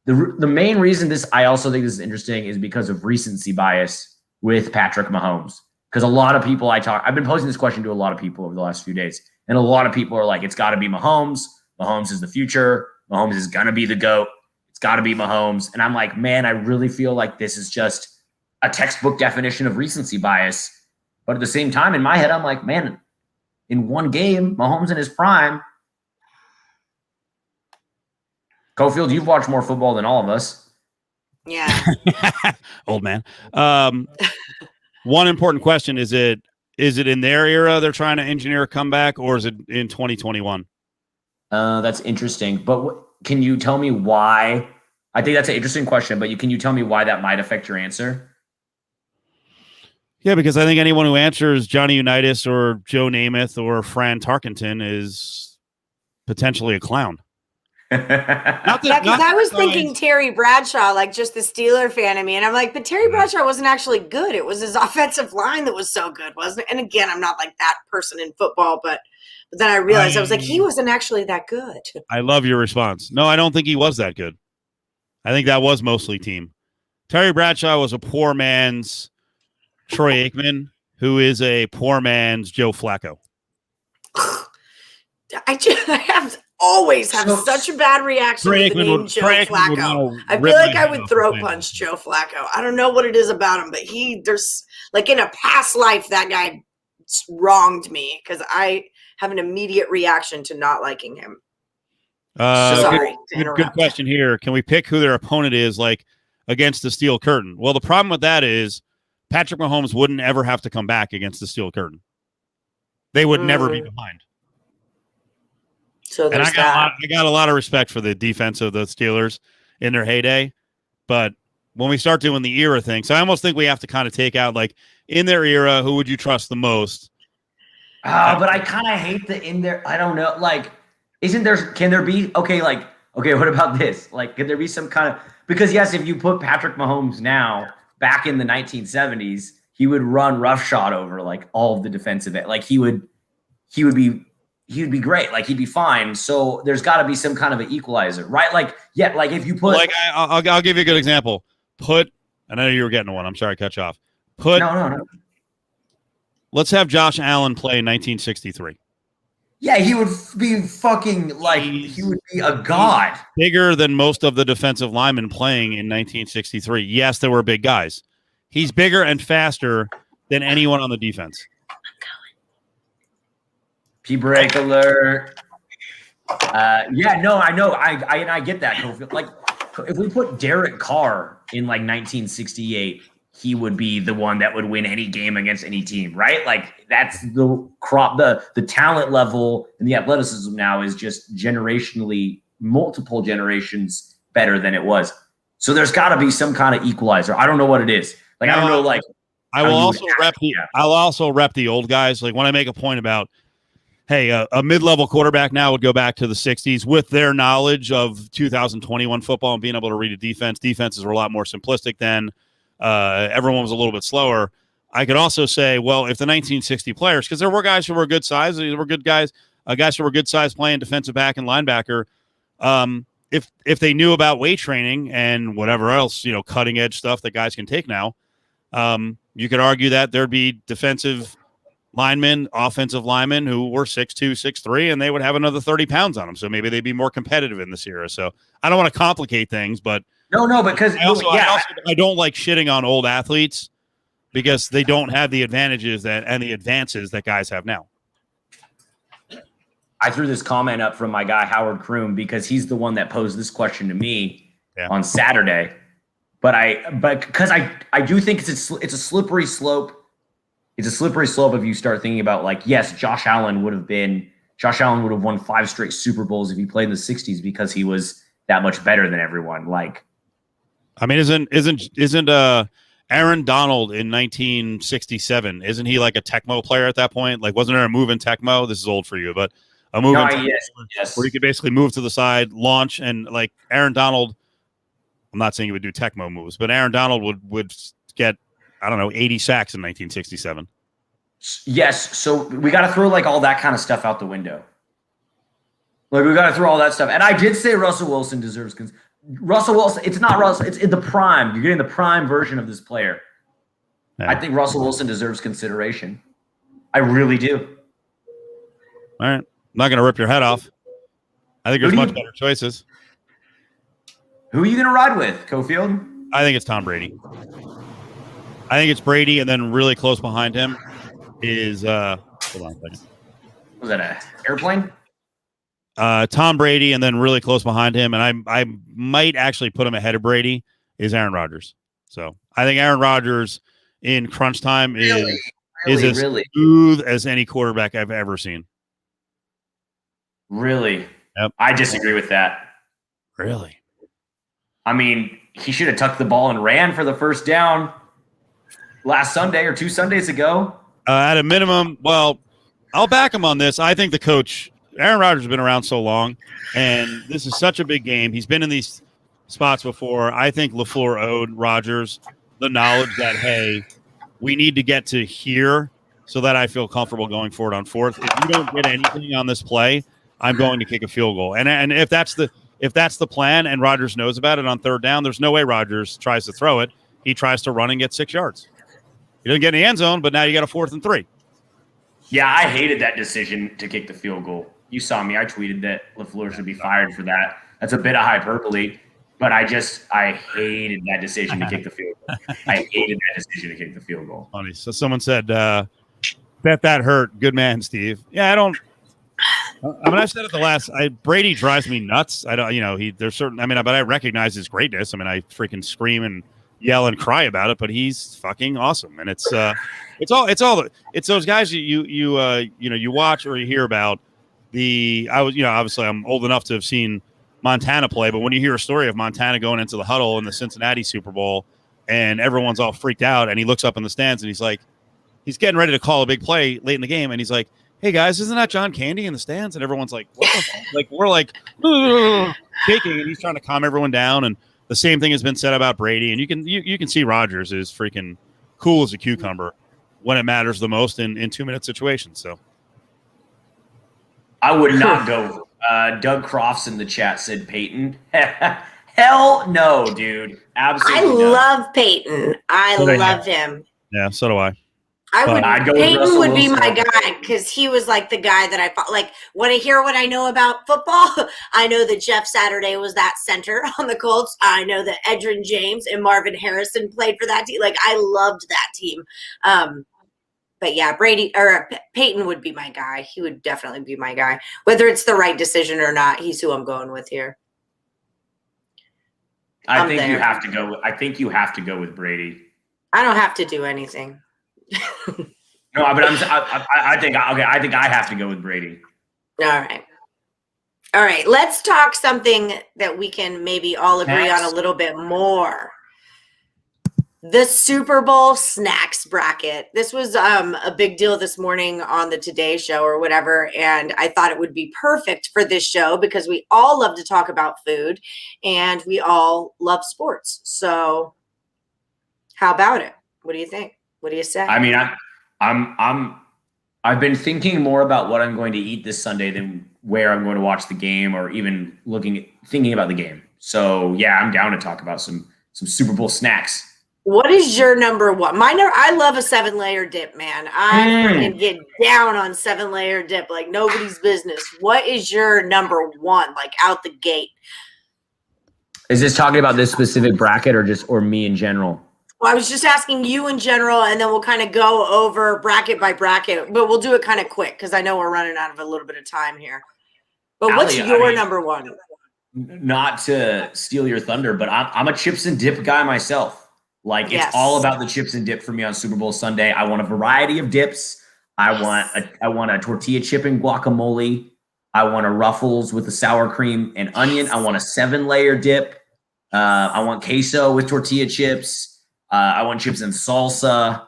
The main reason I also think this is interesting is because of recency bias with Patrick Mahomes. Because a lot of people I've been posing this question to a lot of people over the last few days, and a lot of people are like, it's got to be Mahomes. Mahomes is the future. Mahomes is going to be the GOAT. It's got to be Mahomes. And I'm like, man, I really feel like this is just a textbook definition of recency bias. But at the same time, in my head, I'm like, man, in one game, Mahomes in his prime. Cofield, you've watched more football than all of us. Yeah. Old man. One important question, is it in their era they're trying to engineer a comeback, or is it in 2021? That's interesting. But can you tell me why? I think that's an interesting question, but can you tell me why that might affect your answer? Yeah, because I think anyone who answers Johnny Unitas or Joe Namath or Fran Tarkenton is potentially a clown. Because I was thinking Terry Bradshaw, like just the Steeler fan of me. And I'm like, but Terry Bradshaw wasn't actually good. It was his offensive line that was so good, wasn't it? And again, I'm not like that person in football, but then I realized I was like, he wasn't actually that good. I love your response. No, I don't think he was that good. I think that was mostly team. Terry Bradshaw was a poor man's Troy Aikman, who is a poor man's Joe Flacco. I always have such a bad reaction to the name Joe Flacco. I feel like I would throat punch Joe Flacco. I don't know what it is about him, but there's like in a past life, that guy wronged me because I have an immediate reaction to not liking him. Sorry. Good question here. Can we pick who their opponent is? Like, against the steel curtain. Well, the problem with that is Patrick Mahomes wouldn't ever have to come back against the steel curtain. They would never be behind. So And there's that. I got a lot of respect for the defense of the Steelers in their heyday. But when we start doing the era thing, so I almost think we have to kind of take out, like, in their era, who would you trust the most? But I kind of hate the in there. I don't know. Like, can there be, okay, what about this? Like, could there be some kind of, because yes, if you put Patrick Mahomes now back in the 1970s, he would run roughshod over like all of the defensive end. Like he would be great. Like he'd be fine. So there's got to be some kind of an equalizer, right? Like, yeah, like if you put, Like, I'll give you a good example. I know you were getting one. I'm sorry, cut you off. no. Let's have Josh Allen play in 1963. Yeah, he would be fucking like, he would be a god. Bigger than most of the defensive linemen playing in 1963. Yes, there were big guys. He's bigger and faster than anyone on the defense. P-break alert. Yeah, no, I know. I get that. Like, if we put Derek Carr in like 1968, he would be the one that would win any game against any team, right? Like that's the crop, the talent level and the athleticism now is just generationally, multiple generations better than it was. So there's got to be some kind of equalizer. I don't know what it is. Like I don't know. Like I'll also rep the old guys. Like when I make a point about, hey, a mid-level quarterback now would go back to the 60s with their knowledge of 2021 football and being able to read a defense. Defenses were a lot more simplistic then. Everyone was a little bit slower. I could also say, well, if the 1960 players, because there were guys who were good size, there were good guys who were good size playing defensive back and linebacker. If they knew about weight training and whatever else, cutting edge stuff that guys can take now, you could argue that there'd be defensive linemen, offensive linemen who were 6'2", 6'3", and they would have another 30 pounds on them. So maybe they'd be more competitive in this era. So I don't want to complicate things, but no, because I don't like shitting on old athletes because they don't have the advantages and the advances that guys have now. I threw this comment up from my guy Howard Kroom because he's the one that posed this question to me on Saturday. But because I do think it's a slippery slope. It's a slippery slope if you start thinking about like, yes, Josh Allen would have won 5 straight Super Bowls if he played in the 60s because he was that much better than everyone. Like, I mean, isn't Aaron Donald in 1967? Isn't he like a Tecmo player at that point? Like, wasn't there a move in Tecmo? This is old for you, but a move in Tecmo yes. where you could basically move to the side, launch, and like Aaron Donald. I'm not saying he would do Tecmo moves, but Aaron Donald would get, I don't know, 80 sacks in 1967. Yes, so we got to throw like all that kind of stuff out the window. Like we got to throw all that stuff. And I did say Russell Wilson deserves. Russell Wilson, it's not Russell. It's in the prime. You're getting the prime version of this player. Yeah. I think Russell Wilson deserves consideration. I really do. All right, I'm not going to rip your head off. I think there's much better choices. Who are you going to ride with, Cofield? I think it's Tom Brady. I think it's Brady, and then really close behind him is hold on a second. Was that an airplane? Tom Brady, and then really close behind him, and I might actually put him ahead of Brady, is Aaron Rodgers. So I think Aaron Rodgers in crunch time is as smooth as any quarterback I've ever seen. Really? Yep. I disagree with that. Really? I mean, he should have tucked the ball and ran for the first down last Sunday or 2 Sundays ago. At a minimum, well, I'll back him on this. I think the coach, Aaron Rodgers, has been around so long, and this is such a big game. He's been in these spots before. I think LaFleur owed Rodgers the knowledge that, hey, we need to get to here so that I feel comfortable going forward on 4th. If you don't get anything on this play, I'm going to kick a field goal. And if that's the plan and Rodgers knows about it on 3rd down, there's no way Rodgers tries to throw it. He tries to run and get 6 yards. He doesn't get in the end zone, but now you got a 4th and 3. Yeah, I hated that decision to kick the field goal. You saw me. I tweeted that LaFleur should be fired for that. That's a bit of hyperbole, but I hated that decision to kick the field goal. I hated that decision to kick the field goal. Funny. So someone said, bet that hurt. Good man, Steve. Yeah, I mean, I said it the last. Brady drives me nuts. I don't, there's certain. I mean, but I recognize his greatness. I mean, I freaking scream and yell and cry about it. But he's fucking awesome, and it's those guys you watch or you hear about. Obviously I'm old enough to have seen Montana play, but when you hear a story of Montana going into the huddle in the Cincinnati Super Bowl, and everyone's all freaked out, and he looks up in the stands and he's getting ready to call a big play late in the game, and he's like, "Hey guys, isn't that John Candy in the stands?" And everyone's like, "What the fuck?" Like we're like shaking, and he's trying to calm everyone down. And the same thing has been said about Brady. And you can see Rodgers is freaking cool as a cucumber when it matters the most in 2-minute situations. So I would not go. Doug Crofts in the chat said Peyton. Hell no, dude. Absolutely. I love Peyton. I love him. Yeah, so do I. I'd go with Peyton Russell would be Wilson. my guy because he was like the guy that I thought. Like when I hear what I know about football, I know that Jeff Saturday was that center on the Colts. I know that Edgerrin James and Marvin Harrison played for that team. Like I loved that team. But yeah, Peyton would be my guy. He would definitely be my guy. Whether it's the right decision or not, he's who I'm going with here. I think you have to go with Brady. I don't have to do anything. No, but I think I have to go with Brady. All right. Let's talk something that we can maybe all agree on a little bit more. The Super Bowl snacks bracket. This was a big deal this morning on the Today Show or whatever, and I thought it would be perfect for this show because we all love to talk about food and we all love sports. So how about it? What do you think? What do you say? I mean, I've been thinking more about what I'm going to eat this Sunday than where I'm going to watch the game or even thinking about the game. So yeah, I'm down to talk about some Super Bowl snacks. What is your number one? I love a 7-layer dip, man. I can get down on 7-layer dip like nobody's business. What is your number one, like out the gate? Is this talking about this specific bracket or me in general? Well, I was just asking you in general, and then we'll kind of go over bracket by bracket, but we'll do it kind of quick because I know we're running out of a little bit of time here. But what's your number one? Not to steal your thunder, but I'm a chips and dip guy myself. Like it's all about the chips and dip for me on Super Bowl Sunday. I want a variety of dips. I want a tortilla chip and guacamole. I want a Ruffles with a sour cream and onion. I want a 7-layer dip. I want queso with tortilla chips. I want chips and salsa.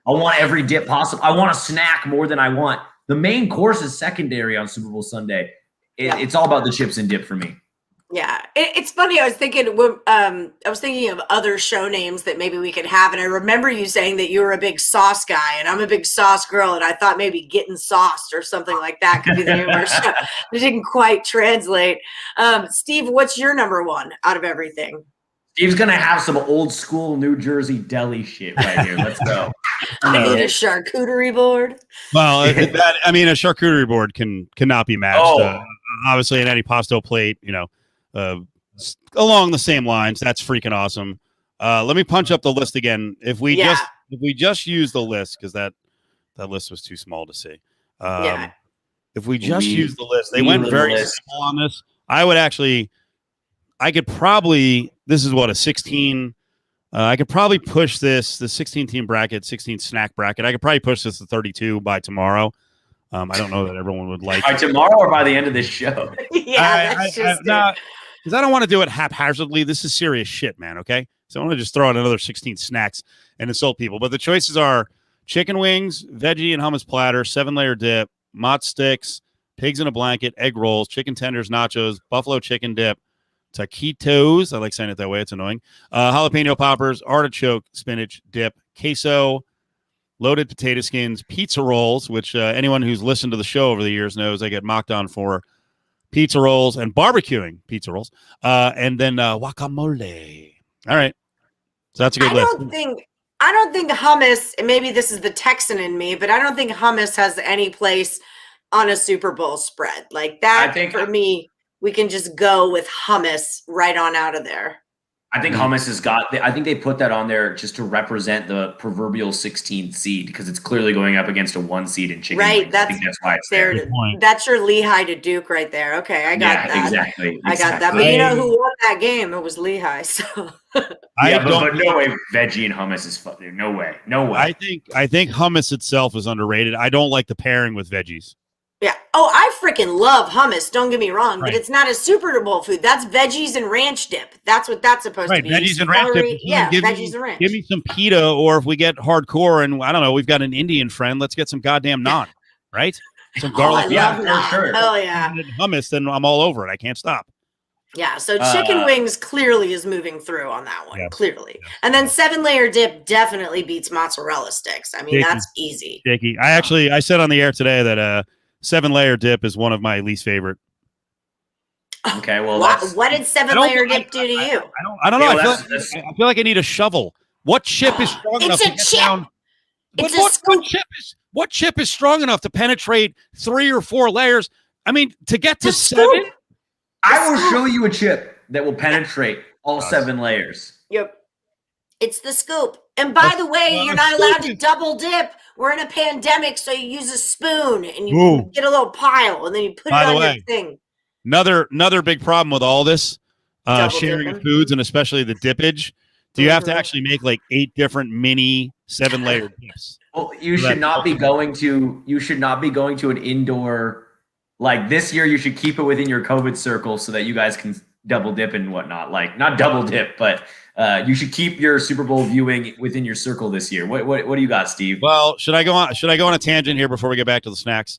I want every dip possible. I want a snack more than I want. The main course is secondary on Super Bowl Sunday. It's all about the chips and dip for me. Yeah, it's funny. I was thinking of other show names that maybe we could have, and I remember you saying that you were a big sauce guy, and I'm a big sauce girl, and I thought maybe Getting Sauced or something like that could be the name of our show. It didn't quite translate. Steve, what's your number one out of everything? Steve's gonna have some old school New Jersey deli shit right here. Let's go. I need a charcuterie board. Well, a charcuterie board cannot be matched. Obviously, an antipasto plate, along the same lines. That's freaking awesome. Let me punch up the list again. If we just use the list, because that list was too small to see. If we just use the list, they went very simple on this. This is what a 16. I could probably push the 16 team bracket, 16 snack bracket. I could probably push this to 32 by tomorrow. I don't know that everyone would like by tomorrow or by the end of this show. Because I don't want to do it haphazardly. This is serious shit, man. Okay, so I want to just throw out another 16 snacks and insult people. But the choices are chicken wings, veggie and hummus platter, 7-layer dip, mott sticks, pigs in a blanket, egg rolls, chicken tenders, nachos, buffalo chicken dip, taquitos. I like saying it that way. It's annoying. Jalapeno poppers, artichoke, spinach dip, queso, loaded potato skins, pizza rolls, which anyone who's listened to the show over the years knows I get mocked on for pizza rolls and barbecuing pizza rolls, and then guacamole. All right, so that's a good list. I don't think hummus. And maybe this is the Texan in me, but I don't think hummus has any place on a Super Bowl spread like that. For me, we can just go with hummus right on out of there. I think hummus has got. I think they put that on there just to represent the proverbial 16th seed because it's clearly going up against a 1 seed in chicken Right, wings. I think that's why it's there. there. That's your Lehigh to Duke right there. Okay, I got that. Exactly. I got that. But you know who won that game? It was Lehigh. So but no way veggie and hummus is fun. No way. No way. I think hummus itself is underrated. I don't like the pairing with veggies. yeah. Oh, I freaking love hummus. Don't get me wrong, Right. but it's not a Super Bowl food. That's veggies and ranch dip. That's what that's supposed to be. Veggies and ranch dip. Yeah, Give veggies me, and ranch. Give me some pita, or if we get hardcore and I don't know, we've got an Indian friend, let's get some goddamn naan, right? Some garlic. I love for naan. sure. Oh yeah. And hummus, then I'm all over it. I can't stop. Yeah, so chicken wings clearly is moving through on that one, Yeah. clearly. And then 7-layer dip definitely beats mozzarella sticks. I mean, Sticky. that's easy. Sticky. I said on the air today that 7-layer dip is one of my least favorite. Okay, well, What did 7-layer dip do to you? I don't know. Yeah, I feel like I need a shovel. What chip is strong It's enough a to get chip. down? But It's a scoop. what chip is strong enough to penetrate 3 or 4 layers? I mean, to get to The 7. scoop. I will show you a chip that will penetrate all 7 layers. Yep. It's the scoop. And by the way, you're not allowed to double dip. We're in a pandemic, so you use a spoon and you Ooh. get a little pile and then you put By it the on way, your thing. Another big problem with all this Double sharing dipping. of foods and especially the dippage. Do you have to Mhm. actually make like 8 different mini 7-layer dips? Well, you should not be going to an indoor like this year. You should keep it within your COVID circle so that you guys can double dip and whatnot. Like not double dip, but you should keep your Super Bowl viewing within your circle this year. What do you got, Steve? Well, should I go on a tangent here before we get back to the snacks?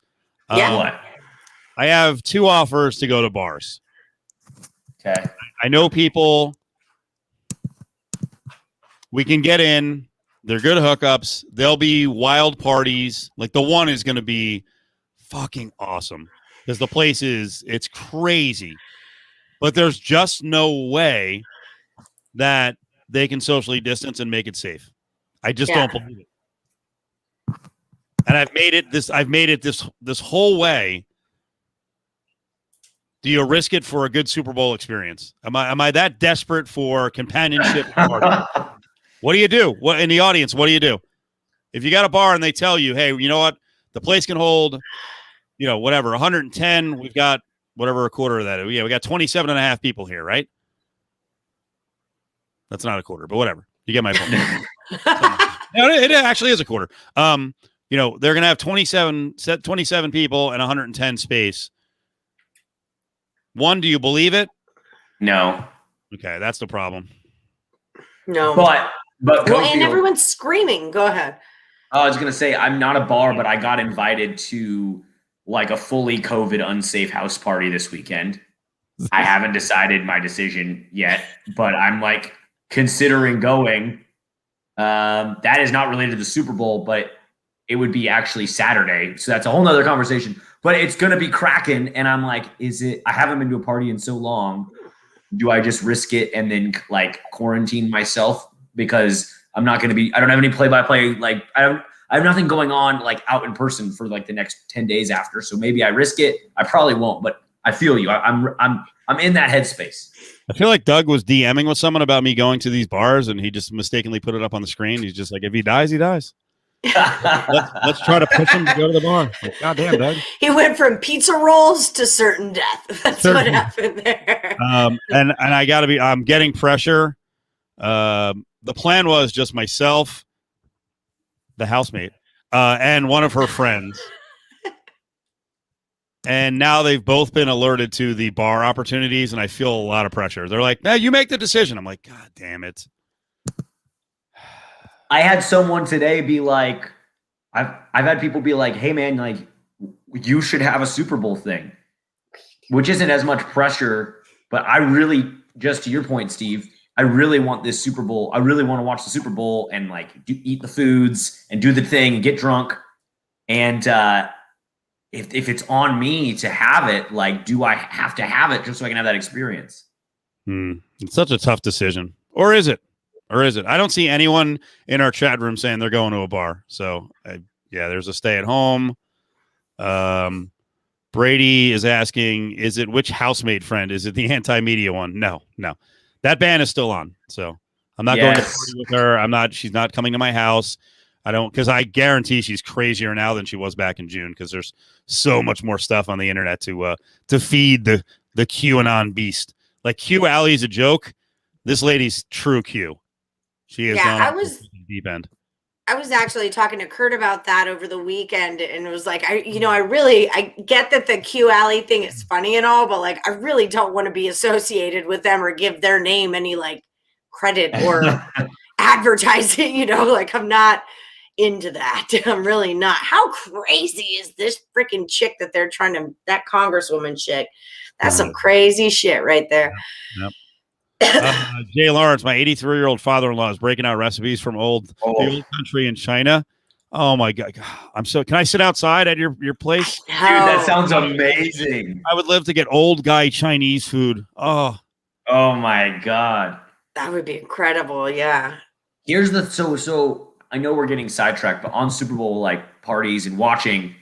Yeah. What? I have 2 offers to go to bars. Okay. I know people. We can get in. They're good hookups. There'll be wild parties. Like the one is going to be fucking awesome because the place it's crazy. But there's just no way that they can socially distance and make it safe. I just Yeah. don't believe it. And I've made it this whole way. Do you risk it for a good Super Bowl experience? Am I that desperate for companionship? What do you do? What in the audience? What do you do? If you got a bar and they tell you, hey, you know what? The place can hold, whatever, 110. We've got whatever a quarter of that is. Yeah, we got 27 and a half people here, right? That's not a quarter, but whatever. You get my point. No, it actually is a quarter. They're going to have 27 people and 110 space. One, do you believe it? No. Okay, that's the problem. No. But Well, and Cofield- everyone's screaming. Go ahead. I was gonna say I'm not a bar, but I got invited to like a fully COVID unsafe house party this weekend. I haven't decided my decision yet, but I'm like considering going. That is not related to the Super Bowl, but it would be actually Saturday, so that's a whole nother conversation. But it's gonna be cracking, and I'm like, is it? I haven't been to a party in so long. Do I just risk it and then like quarantine myself because I'm not going to be, I don't have any play-by-play. Like I have nothing going on like out in person for like the next 10 days after. So maybe I risk it. I probably won't, but I feel you. I'm in that headspace. I feel like Doug was DMing with someone about me going to these bars and he just mistakenly put it up on the screen. He's just like, if he dies, he dies. Let's try to push him to go to the bar. Like, God damn, Doug. He went from pizza rolls to certain death. That's what happened there. And I'm getting pressure. The plan was just myself, the housemate, and one of her friends. And now they've both been alerted to the bar opportunities, and I feel a lot of pressure. They're like, "No, you make the decision." I'm like, "God damn it!" I had someone today be like, I've had people be like, hey man, like you should have a Super Bowl thing, which isn't as much pressure, but I really, just to your point, Steve, I really want this Super Bowl. I really want to watch the Super Bowl and like eat the foods and do the thing and get drunk. And if it's on me to have it, like, do I have to have it just so I can have that experience? It's such a tough decision. Or is it? I don't see anyone in our chat room saying they're going to a bar. So, there's a stay at home. Brady is asking, is it which housemate friend? Is it the anti-media one? No. That ban is still on. So I'm not going to Yes. party with her. She's not coming to my house. Because I guarantee she's crazier now than she was back in June, because there's so much more stuff on the internet to feed the QAnon beast. Like Q Alley is a joke. This lady's true Q. She is Yeah, on the deep end. I was actually talking to Kurt about that over the weekend, and it was like, I get that the Q Alley thing is funny and all, but like, I really don't want to be associated with them or give their name any like credit or advertising, like I'm not into that. I'm really not. How crazy is this freaking chick that they're that congresswoman chick? That's some crazy shit right there. Yep. Jay Lawrence, my 83-year-old father-in-law, is breaking out recipes from the old country in China. Oh my God. Can I sit outside at your place? Dude, that sounds amazing. I would live to get old guy Chinese food. Oh my God. That would be incredible. Yeah. Here's the so I know we're getting sidetracked, but on Super Bowl like parties and watching,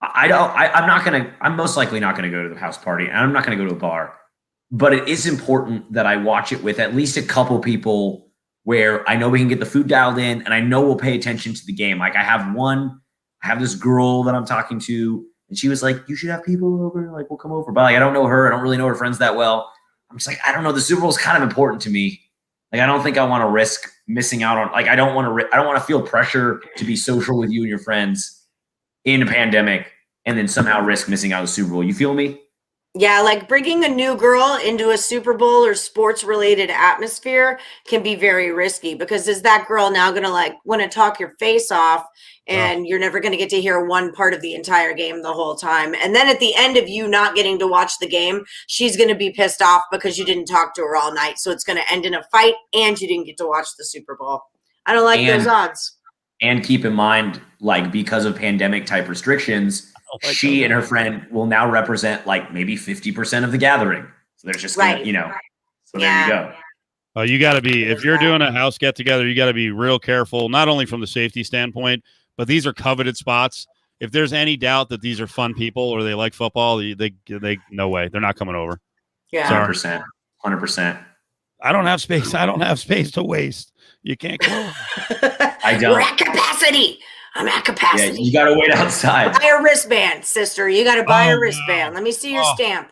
I'm most likely not gonna go to the house party, and I'm not gonna go to a bar. But it is important that I watch it with at least a couple people where I know we can get the food dialed in, and I know we'll pay attention to the game. Like I have this girl that I'm talking to, and she was like, "You should have people over. Like we'll come over." But like I don't know her. I don't really know her friends that well. I'm just like, I don't know. The Super Bowl is kind of important to me. Like I don't think I want to risk missing out on. Like I don't want to feel pressure to be social with you and your friends in a pandemic, and then somehow risk missing out on the Super Bowl. You feel me? Yeah, like bringing a new girl into a Super Bowl or sports related atmosphere can be very risky, because is that girl now going to like want to talk your face off, and you're never going to get to hear one part of the entire game the whole time. And then at the end of you not getting to watch the game, she's going to be pissed off because you didn't talk to her all night. So it's going to end in a fight and you didn't get to watch the Super Bowl. I don't like those odds. And keep in mind, like because of pandemic type restrictions, she and her friend will now represent like maybe 50% of the gathering. So there's just gonna, so there you go. Oh, you got to be, if you're doing a house get together, you got to be real careful, not only from the safety standpoint, but these are coveted spots. If there's any doubt that these are fun people or they like football, they no way, they're not coming over. Yeah, 100%. I don't have space. I don't have space to waste. You can't go over. I don't. We're at capacity. I'm at capacity. Yeah, you got to wait outside. Buy a wristband, sister. You got to buy a wristband. Let me see your stamp.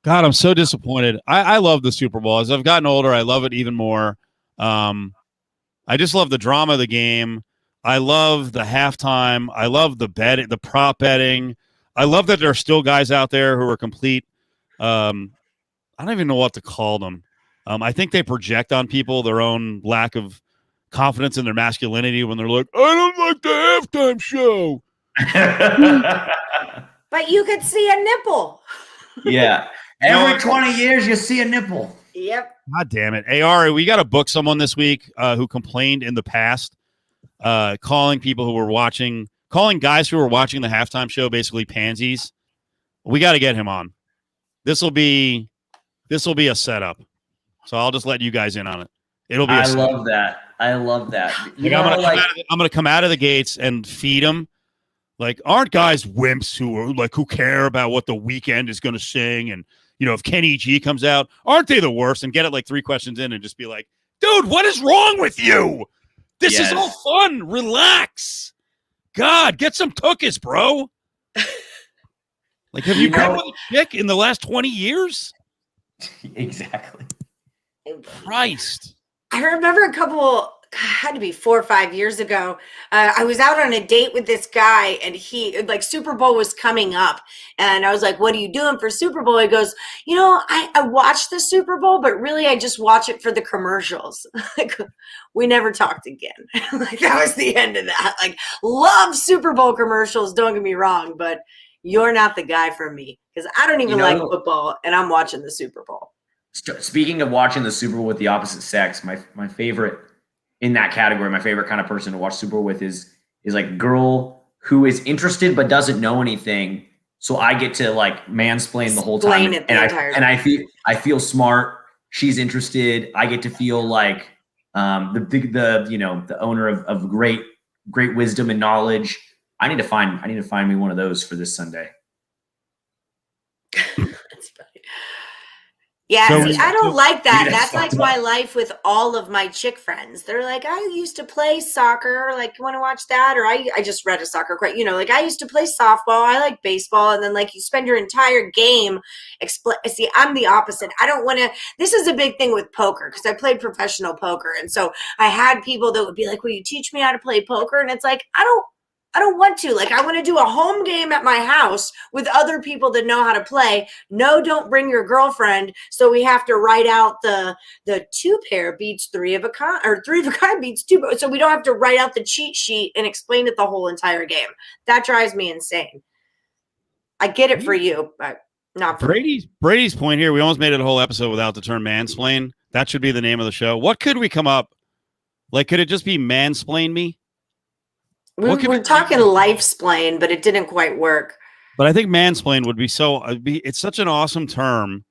God, I'm so disappointed. I love the Super Bowl. As I've gotten older, I love it even more. I just love the drama of the game. I love the halftime. I love the prop betting. I love that there are still guys out there who are complete. I don't even know what to call them. I think they project on people their own lack of confidence in their masculinity when they're like, I don't like the halftime show. But you could see a nipple. Yeah. Every 20 years, you see a nipple. Yep. God damn it. AR, we got to book someone this week who complained in the past, calling guys who were watching the halftime show basically pansies. We got to get him on. This will be a setup. So I'll just let you guys in on it. It'll be. I love that. I'm gonna come out of the gates and feed them. Like, aren't guys wimps who care about what the weekend is gonna sing? And if Kenny G comes out, aren't they the worst? And get it like 3 questions in and just be like, dude, what is wrong with you? This is all fun. Relax. God, get some cookies, bro. Like, have you been with a chick in the last 20 years? Exactly. Christ. I remember had to be 4 or 5 years ago. I was out on a date with this guy, and he Super Bowl was coming up, and I was like, what are you doing for Super Bowl? He goes, I watch the Super Bowl, but really I just watch it for the commercials. We never talked again. That was the end of that. Love Super Bowl commercials, don't get me wrong, but you're not the guy for me, because I don't even like football, and I'm watching the Super Bowl. Speaking of watching the Super Bowl with the opposite sex, my favorite in that category, my favorite kind of person to watch Super Bowl with is like a girl who is interested but doesn't know anything. So I get to mansplain the whole time, I feel smart. She's interested. I get to feel like the owner of great wisdom and knowledge. I need to find me one of those for this Sunday. That's funny. Yeah, So- see, I don't like that. Maybe that's That's like fucked my up. life with all of my chick friends. They're like, I used to play soccer. Like, you want to watch that? Or I just read a soccer quote. Like I used to play softball. I like baseball. And then like you spend your entire game. See, I'm the opposite. I don't want to. This is a big thing with poker because I played professional poker. And so I had people that would be like, will you teach me how to play poker? And it's like, I don't want to. Like, I want to do a home game at my house with other people that know how to play. No, don't bring your girlfriend. So we have to write out the two pair beats three of a kind, or three of a kind beats two. So we don't have to write out the cheat sheet and explain it the whole entire game. That drives me insane. I get it for you, but not for me. Brady's point here. We almost made it a whole episode without the term mansplain. That should be the name of the show. What could we come up? Like, could it just be mansplain me? We're talking life-splain, but it didn't quite work. But I think mansplain would be so. It's such an awesome term.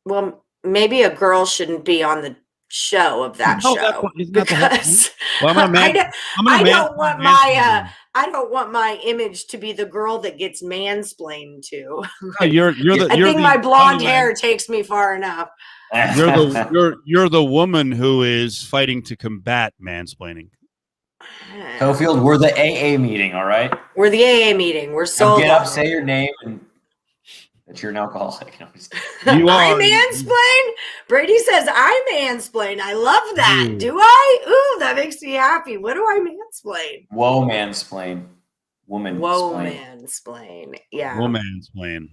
Well, maybe a girl shouldn't be on the show of that No, show isn't that the whole because Well, I'm gonna I don't want my mansplain. I don't want my image to be the girl that gets mansplained to. No, you're the. I you're think the- my blonde by the way, hair takes me far enough. You're the woman who is fighting to combat mansplaining. Cofield, we're the AA meeting, all right? We're the AA meeting. We're So sold. get up, on say it. your name, and that you're an alcoholic. No, I'm just kidding. You I are- mansplain. Brady says I mansplain. I love that. Ooh. Do I? Ooh, that makes me happy. What do I mansplain? Whoa, mansplain. Woman. Whoa, splain. mansplain. Yeah. Womansplain.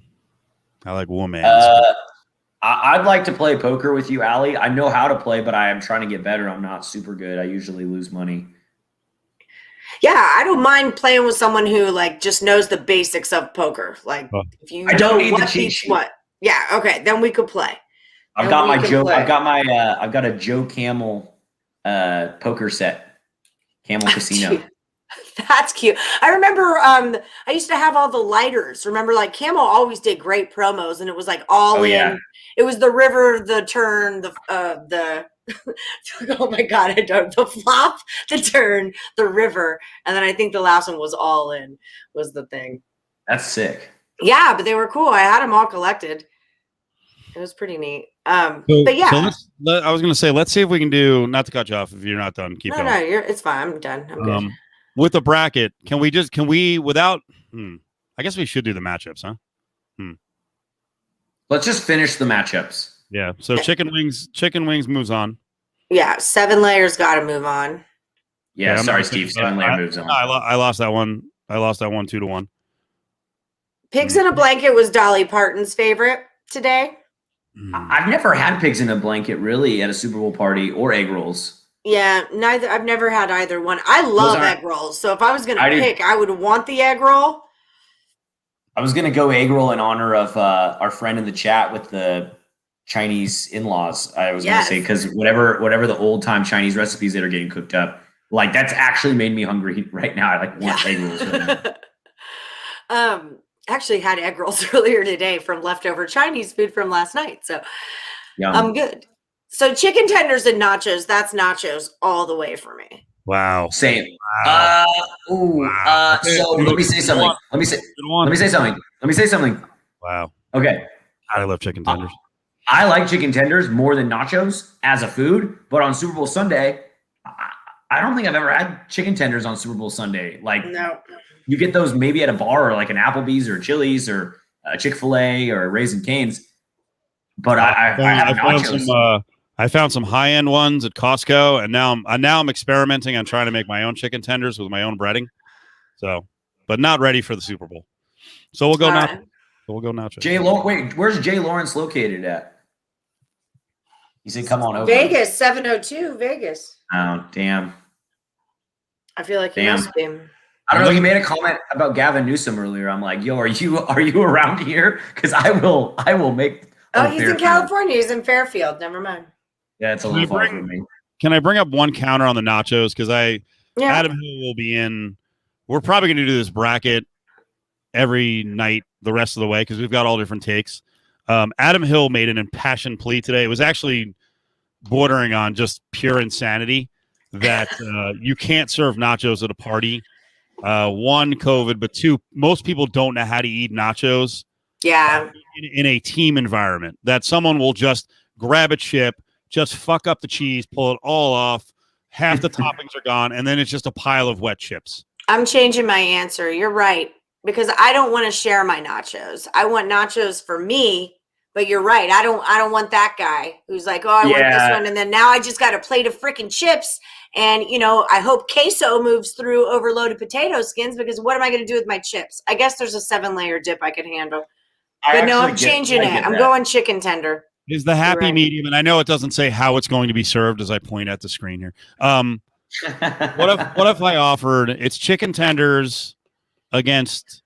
I like woman. I'd like to play poker with you, Allie. I know how to play, but I am trying to get better. I'm not super good. I usually lose money. Yeah, I don't mind playing with someone who like just knows the basics of poker. Like Oh. if you I don't know need the what cheat beats sheet. what. Yeah, okay, then we could play. I've And got we my can Joe. play. I've got a Joe Camel poker set. Camel Casino. That's cute. I remember I used to have all the lighters. Remember, like Camel always did great promos, and it was like all Oh, in. yeah. It was the river, the turn, the oh my god, I don't the flop, the turn, the river, and then I think the last one was all in was the thing. That's sick. Yeah, but they were cool. I had them all collected. It was pretty neat. So- But yeah, so I was going to say, let's see if we can do. Not to cut you off if you're not done. Keep no, going. it's fine. I'm done. I'm good. With the bracket, can we without? I guess we should do the matchups, huh? Let's just finish the matchups. Yeah. So chicken wings moves on. Yeah, 7 layers got to move on. Yeah, I'm sorry, not Steve. thinking 7 about- layer moves on. I lost that one. I lost that one 2-1. Pigs in a Blanket was Dolly Parton's favorite today. I've never had pigs in a blanket really at a Super Bowl party or egg rolls. Yeah, neither. I've never had either one. I love aren't- egg rolls, so if I was going to I do- pick, I would want the egg roll. I was gonna go egg roll in honor of our friend in the chat with the Chinese in-laws. I was Yes. gonna say because whatever the old time Chinese recipes that are getting cooked up, like that's actually made me hungry right now. I like want egg rolls. Right now. Actually had egg rolls earlier today from leftover Chinese food from last night, so Yum. I'm good. So chicken tenders and nachos, that's nachos all the way for me. Wow. Same. Wow. So let me say something. Let me say something. Let me say something. Wow. Okay. I love chicken tenders. I like chicken tenders more than nachos as a food, but on Super Bowl Sunday, I don't think I've ever had chicken tenders on Super Bowl Sunday. Like No. you get those maybe at a bar or like an Applebee's or Chili's or a Chick-fil-A or Raising Cane's. But I have nachos. I found some high end ones at Costco, and now I'm experimenting on trying to make my own chicken tenders with my own breading. So, but not ready for the Super Bowl. So we'll go All now. right. We'll go nachos. Wait, where's Jay Lawrence located at? He said, "Come on over." Vegas 702 Vegas. Oh, damn. I feel like he Damn. must be. I don't know. He made a comment about Gavin Newsom earlier. I'm like, yo, are you around here? Because I will make. Oh, he's in Fairfield. California. He's in Fairfield. Never mind. Yeah, it's a Can little I far bring- from me. Can I bring up one counter on the nachos? Because Yeah. Adam Hill will be in. We're probably going to do this bracket every night the rest of the way because we've got all different takes. Adam Hill made an impassioned plea today. It was actually bordering on just pure insanity that you can't serve nachos at a party. One, COVID, but two, most people don't know how to eat nachos Yeah. in a team environment, that someone will just grab a chip, just fuck up the cheese, pull it all off. Half the toppings are gone, and then it's just a pile of wet chips. I'm changing my answer. You're right. Because I don't want to share my nachos. I want nachos for me, but you're right. I don't want that guy who's like, oh, I want this one. And then now I just got a plate of freaking chips. And, you know, I hope queso moves through overloaded potato skins, because what am I going to do with my chips? I guess there's a 7-layer dip I could handle. But no, I'm changing it. I'm going chicken tender. Is the happy medium, and I know it doesn't say how it's going to be served as I point at the screen here. What if I offered, it's chicken tenders against,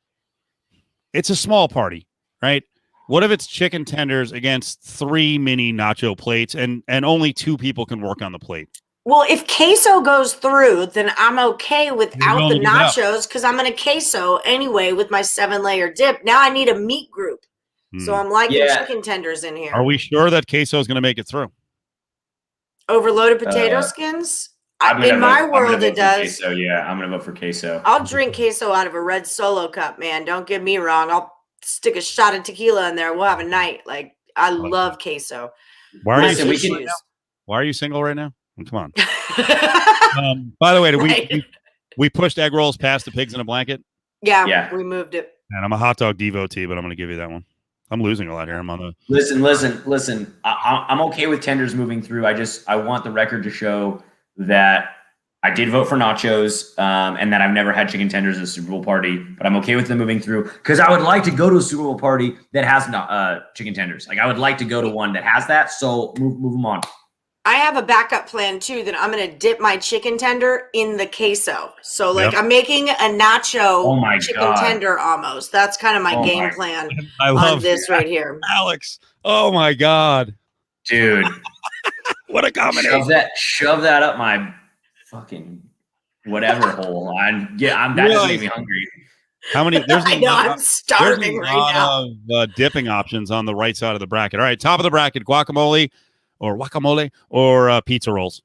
it's a small party, right? What if it's chicken tenders against 3 mini nacho plates, and only 2 people can work on the plate? Well, if queso goes through, then I'm okay without the nachos, because I'm going to queso anyway with my 7-layer dip. Now I need a meat group. So I'm liking chicken tenders in here. Are we sure that queso is going to make it through? Overloaded potato skins? In my world, it does. Queso, yeah, I'm going to vote for queso. I'll drink queso out of a red Solo cup, man. Don't get me wrong. I'll stick a shot of tequila in there. We'll have a night. Like, I love queso. Why are you single right now? Come on. By the way, we pushed egg rolls past the pigs in a blanket? Yeah, we moved it. And I'm a hot dog devotee, but I'm going to give you that one. I'm losing a lot here. I'm on the listen. I'm okay with tenders moving through. I want the record to show that I did vote for nachos, and that I've never had chicken tenders at a Super Bowl party, but I'm okay with them moving through, because I would like to go to a Super Bowl party that has chicken tenders. Like, I would like to go to one that has that. So move them on. I have a backup plan too, that I'm going to dip my chicken tender in the queso. So like I'm making a nacho chicken tender almost. That's kind of my game plan on this right here. Alex. Oh my God. Dude. What a combination. Shove that up my fucking whatever hole. That just made me hungry. How many? I'm starving right now. Of dipping options on the right side of the bracket. All right, top of the bracket, guacamole or pizza rolls.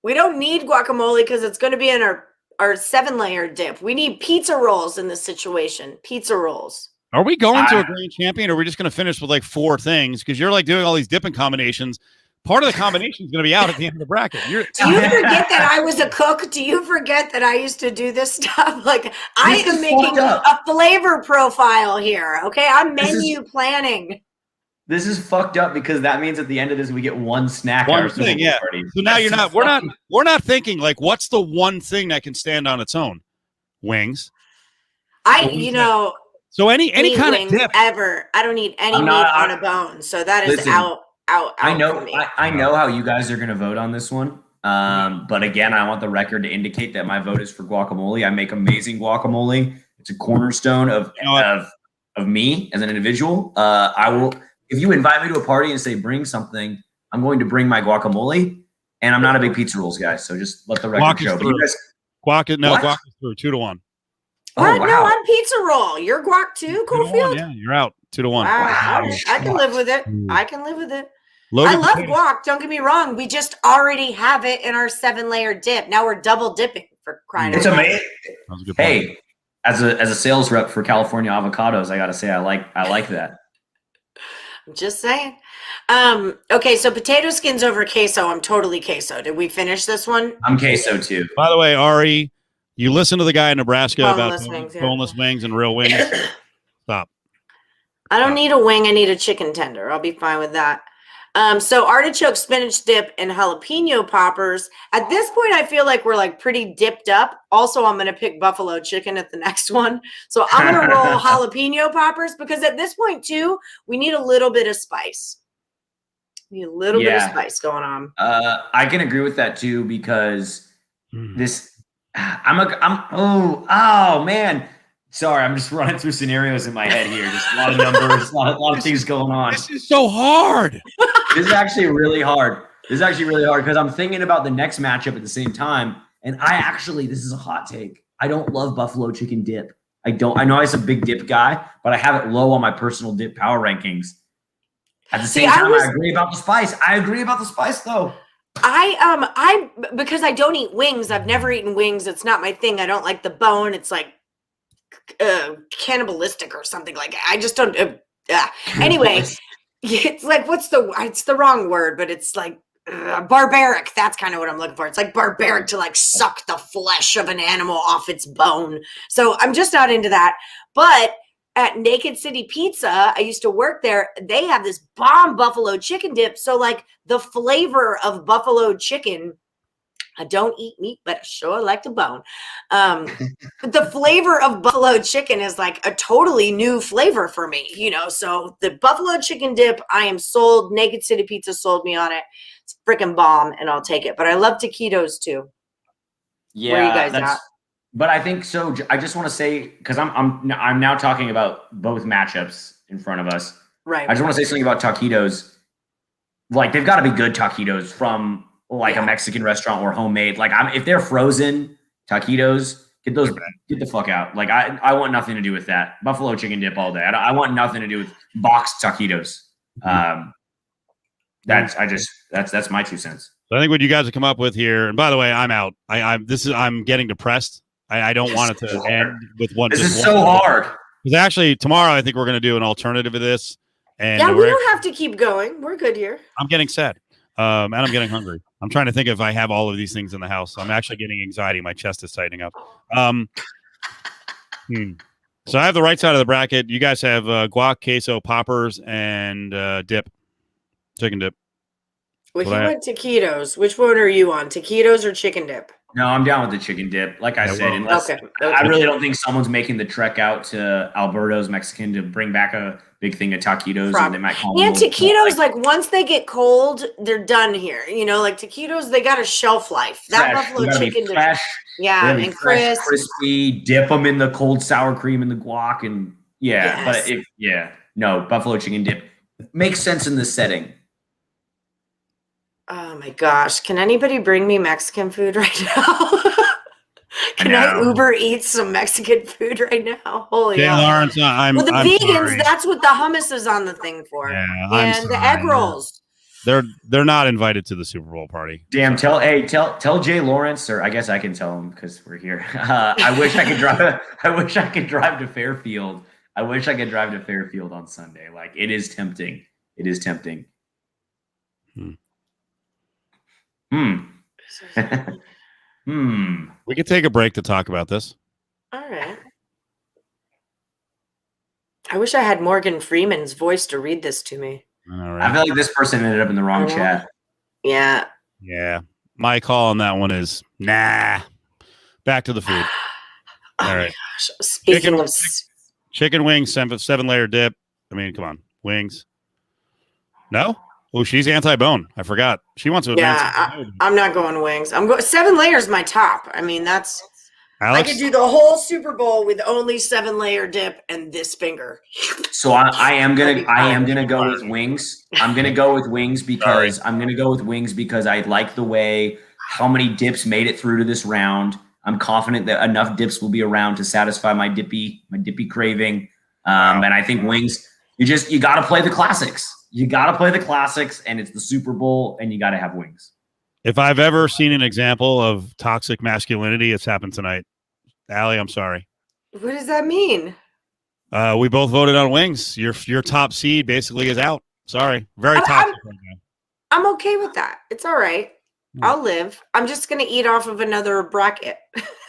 We don't need guacamole because it's going to be in our 7-layer dip. We need pizza rolls in this situation. Pizza rolls. Are we going to a grand champion, or are we just going to finish with like 4 things? Because you're like doing all these dipping combinations. Part of the combination is going to be out at the end of the bracket. Do you forget that I was a cook? Do you forget that I used to do this stuff? Like, I am making a flavor profile here. Okay, I'm menu planning. This is fucked up, because that means at the end of this we get one snack. One thing, yeah. Party. So now we're not thinking like, what's the one thing that can stand on its own? Wings. So any kind of dip ever. I don't need any meat on a bone. So that is out. I know how you guys are going to vote on this one. But again, I want the record to indicate that my vote is for guacamole. I make amazing guacamole. It's a cornerstone of me as an individual. I will. If you invite me to a party and say bring something, I'm going to bring my guacamole, and I'm not a big pizza rolls guy, so just let the record show. Guac is through 2-1. What? Wow. No, I'm pizza roll. You're guac too, Cofield? Yeah, you're out 2-1. Wow. I can live with it. I can live with it. I love guac. Don't get me wrong. We just already have it in our 7-layer dip. Now we're double dipping, for crying out loud. It's amazing. Hey, as a sales rep for California avocados, I got to say I like that. I'm just saying. Okay, so potato skins over queso. I'm totally queso. Did we finish this one? I'm queso too. By the way, Ari, you listen to the guy in Nebraska about boneless wings and real wings. Stop. I don't need a wing. I need a chicken tender. I'll be fine with that. So artichoke, spinach dip, and jalapeno poppers. At this point, I feel like we're like pretty dipped up. Also, I'm going to pick buffalo chicken at the next one. So I'm going to roll jalapeno poppers, because at this point too, we need a little bit of spice. We need a little bit of spice going on. I can agree with that too, because oh man. Sorry, I'm just running through scenarios in my head here. Just a lot of numbers, a lot of things going on. This is so hard. This is actually really hard. Because I'm thinking about the next matchup at the same time. And this is a hot take. I don't love buffalo chicken dip. I know I was a big dip guy, but I have it low on my personal dip power rankings. At the same time, I agree about the spice. I agree about the spice though. Because I don't eat wings. I've never eaten wings. It's not my thing. I don't like the bone. It's like cannibalistic or something like that. I just don't Anyway, it's like it's the wrong word, but it's like barbaric. That's kind of what I'm looking for. It's like barbaric to like suck the flesh of an animal off its bone. So I'm just not into that. But at Naked City Pizza, I used to work there. They have this bomb buffalo chicken dip. So like the flavor of buffalo chicken, I don't eat meat, but I sure like the bone. The flavor of buffalo chicken is like a totally new flavor for me, So the buffalo chicken dip, I am sold. Naked City Pizza sold me on it. It's freaking bomb, and I'll take it. But I love taquitos too. Yeah, where are you guys at? But I think so. I just want to say, because I'm now talking about both matchups in front of us. Right. I just want to say something about taquitos. Like they've got to be good taquitos from like a Mexican restaurant or homemade. Like if they're frozen taquitos, get the fuck out. Like I want nothing to do with that. Buffalo chicken dip all day. I want nothing to do with boxed taquitos. That's my 2 cents. So I think what you guys have come up with here, and by the way, I'm out. I'm getting depressed. I don't want it to end with one. This is so hard. Because actually tomorrow I think we're going to do an alternative of this. And yeah, we don't have to keep going. We're good here. I'm getting sad. And I'm getting hungry. I'm trying to think if I have all of these things in the house. I'm actually getting anxiety. My chest is tightening up. So I have the right side of the bracket. You guys have guac, queso, poppers, and dip, chicken dip. Well, he went taquitos. Which one are you on? Taquitos or chicken dip? No, I'm down with the chicken dip. Like I said, unless I really don't think someone's making the trek out to Alberto's Mexican to bring back a big thing of taquitos, and they might call them. And taquitos, like once they get cold, they're done here. Like taquitos, they got a shelf life. That buffalo chicken dip, and crisp, crispy. Dip them in the cold sour cream and the guac, and no, buffalo chicken dip makes sense in this setting. Oh my gosh. Can anybody bring me Mexican food right now? Can I Uber eat some Mexican food right now? Holy hell. Lawrence, the I'm vegans, sorry. That's what the hummus is on the thing for. Yeah, and the egg rolls. They're not invited to the Super Bowl party. Damn, tell Jay Lawrence, or I guess I can tell him because we're here. I wish I could drive. I wish I could drive to Fairfield. I wish I could drive to Fairfield on Sunday. Like it is tempting. It is tempting. We could take a break to talk about this. All right. I wish I had Morgan Freeman's voice to read this to me. All right. I feel like this person ended up in the wrong chat. Yeah. Yeah. My call on that one is nah. Back to the food. All right. Gosh. Speaking of chicken wings, 7-layer dip. I mean, come on. Wings. No? Oh, she's anti-bone. I forgot. She wants to advance. Yeah, I'm not going wings. I'm going 7 layers. My top. I mean, that's. Alex? I could do the whole Super Bowl with only 7-layer dip and this finger. So I am gonna go with wings. I'm gonna go with wings because I like the way how many dips made it through to this round. I'm confident that enough dips will be around to satisfy my dippy craving. And I think wings. You got to play the classics. You got to play the classics, and it's the Super Bowl, and you got to have wings. If I've ever seen an example of toxic masculinity, it's happened tonight. Allie, I'm sorry. What does that mean? We both voted on wings. Your top seed basically is out. Sorry. Very toxic right now. I'm okay with that. It's all right. I'll live. I'm just going to eat off of another bracket.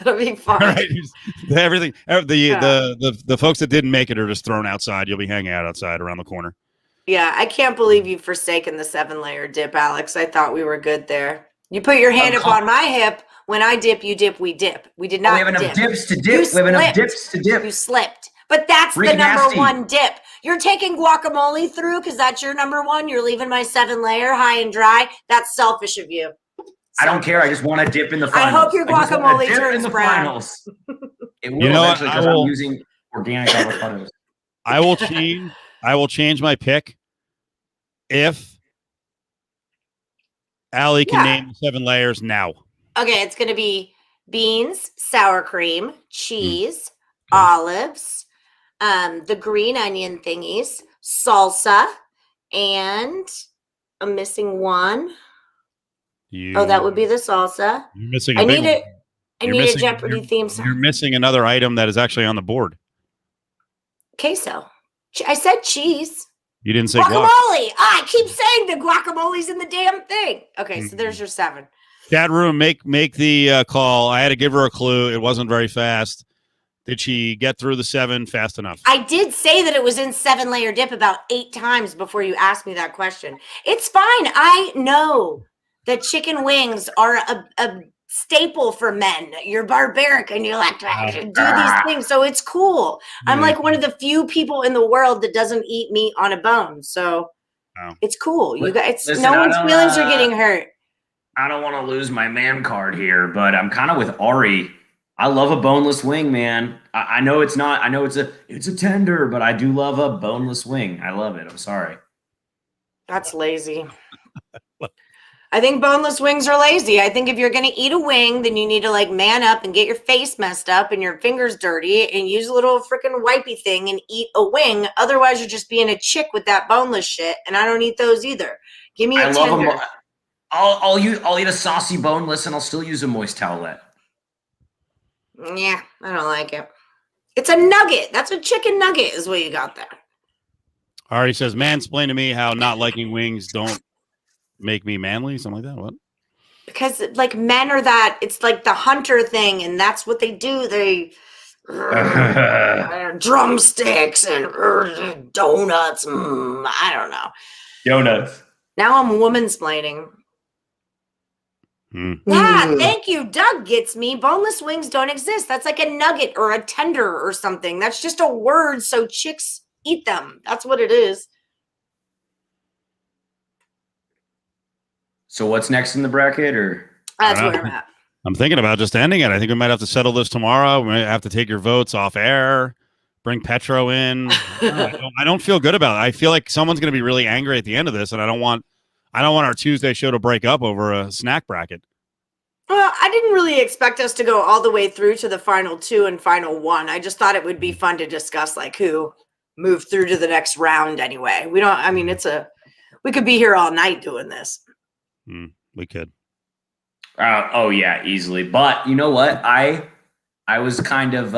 It'll be fine. All right. Everything. The folks that didn't make it are just thrown outside. You'll be hanging out outside around the corner. Yeah, I can't believe you've forsaken the 7-layer dip, Alex. I thought we were good there. You put your hand up on my hip. When I dip, you dip, we dip. We did not we have enough dips to dip. We have enough dips to dip. You slipped. But that's the number one dip. You're taking guacamole through because that's your number one. You're leaving my 7-layer high and dry. That's selfish of you. I don't care. I just want to dip in the finals. I hope your guacamole turns brown. It will eventually because I'm using organic avocados. I will change my pick if Allie can name 7 layers now. Okay, it's going to be beans, sour cream, cheese, olives, the green onion thingies, salsa, and I'm missing one. That would be the salsa. You're missing. I need a Jeopardy theme song. You're missing another item that is actually on the board. Queso, I said cheese. You didn't say Guacamole. guac. I keep saying the guacamole's in the damn thing. Okay, so there's your 7. Chat room, make the call. I had to give her a clue. It wasn't very fast. Did she get through the 7 fast enough? I did say that it was in 7-layer dip about 8 times before you asked me that question. It's fine. I know that chicken wings are a staple for men. You're barbaric and you like to do these things, so it's cool. I'm like one of the few people in the world that doesn't eat meat on a bone, so it's cool. You guys, Listen, no one's feelings are getting hurt. I don't want to lose my man card here, but I'm kind of with Ari. I love a boneless wing, man. I know it's not. I know it's a tender, but I do love a boneless wing. I love it. I'm sorry. That's lazy. I think boneless wings are lazy. I think if you're going to eat a wing, then you need to like man up and get your face messed up and your fingers dirty and use a little freaking wipey thing and eat a wing. Otherwise, you're just being a chick with that boneless shit, and I don't eat those either. Give me a tender. Love them. I'll eat a saucy boneless, and I'll still use a moist towelette. Yeah, I don't like it. It's a nugget. That's a chicken nugget is what you got there. Ari says, mansplain to me how not liking wings don't make me manly. Something like that. What? Because like men are that, it's like the hunter thing, and that's what they do. They drumsticks and donuts. I don't know. Donuts. Now I'm womansplaining. Yeah, thank you. Doug gets me. Boneless wings don't exist. That's like a nugget or a tender or something. That's just a word so chicks eat them. That's what it is. So what's next in the bracket, or that's where I'm at. I'm thinking about just ending it. I think we might have to settle this tomorrow. We might have to take your votes off air. Bring Petro in. I don't feel good about it. I feel like someone's going to be really angry at the end of this, and I don't want our Tuesday show to break up over a snack bracket. Well, I didn't really expect us to go all the way through to the final 2 and final 1. I just thought it would be fun to discuss like who moved through to the next round anyway. We could be here all night doing this. We could. Oh yeah, easily. But you know what? I was kind of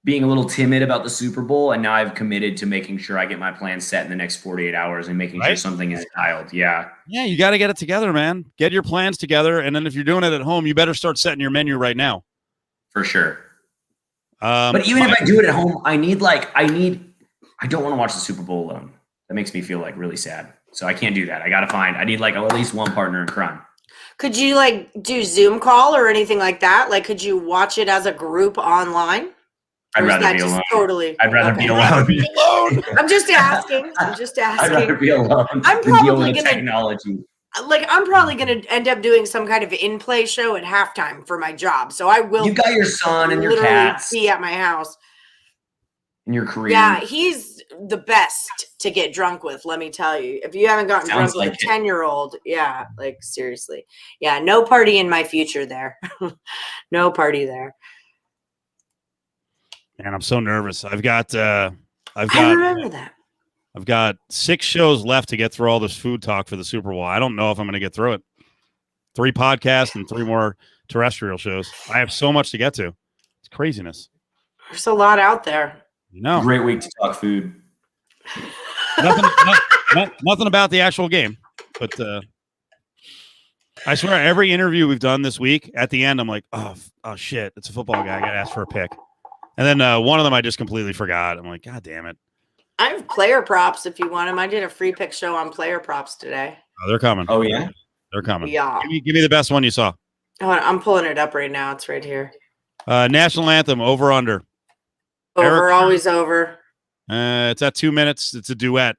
being a little timid about the Super Bowl, and now I've committed to making sure I get my plan set in the next 48 hours and making sure something is dialed. Yeah. Yeah, you got to get it together, man. Get your plans together, and then if you're doing it at home, you better start setting your menu right now. For sure. But even if I do it at home, I don't want to watch the Super Bowl alone. That makes me feel like really sad. So I can't do that. I need like at least one partner in crime. Could you like do Zoom call or anything like that? Like, could you watch it as a group online? I'd rather be alone. I'd rather be alone. I'm just asking. I'd rather be alone. I'm probably gonna technology. I'm probably gonna end up doing some kind of in-play show at halftime for my job. So I will. You got your son and your literally cats. be at my house. In your career. Yeah, he's the best to get drunk with. Let me tell you. If you haven't gotten drunk with a 10-year-old, yeah, like seriously, yeah, no party in my future there. No party there. Man, I'm so nervous. I remember that. I've got 6 shows left to get through all this food talk for the Super Bowl. I don't know if I'm going to get through it. 3 podcasts and 3 more terrestrial shows. I have so much to get to. It's craziness. There's a lot out there. You know, great week to talk food. Nothing about the actual game, but I swear every interview we've done this week, at the end, I'm like, oh shit, it's a football guy. I got to ask for a pick. And then one of them I just completely forgot. I'm like, God damn it. I have player props if you want them. I did a free pick show on player props today. Oh, they're coming. Oh, yeah? They're coming. Yeah. Give me the best one you saw. I'm pulling it up right now. It's right here. National anthem, over under. Over, always over. It's at 2 minutes. It's a duet.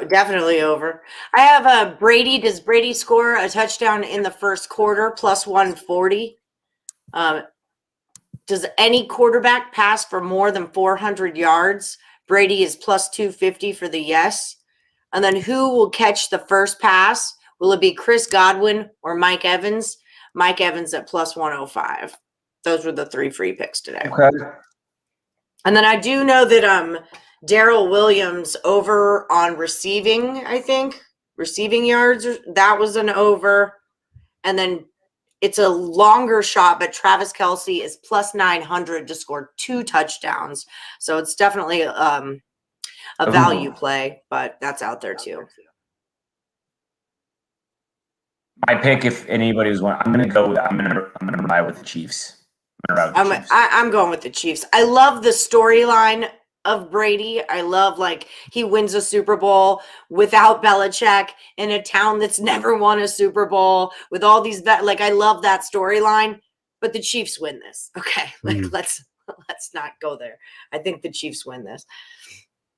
Definitely over. I have Brady. Does Brady score a touchdown in the first quarter plus 140? Does any quarterback pass for more than 400 yards? Brady is plus 250 for the yes. And then who will catch the first pass? Will it be Chris Godwin or Mike Evans? Mike Evans at plus 105. Those were the 3 free picks today. Okay. And then I do know that Darrell Williams over on receiving, I think, receiving yards, that was an over. And then It's a longer shot, but Travis Kelce is plus 900 to score 2 touchdowns. So it's definitely a value play, but that's out there too. My pick, if anybody was one, I'm gonna ride with the Chiefs. I'm going with the Chiefs. I love the storyline of Brady. I love like he wins a Super Bowl without Belichick in a town that's never won a Super Bowl with all these like I love that storyline, but the Chiefs win this. Okay. Like let's not go there. I think the Chiefs win this.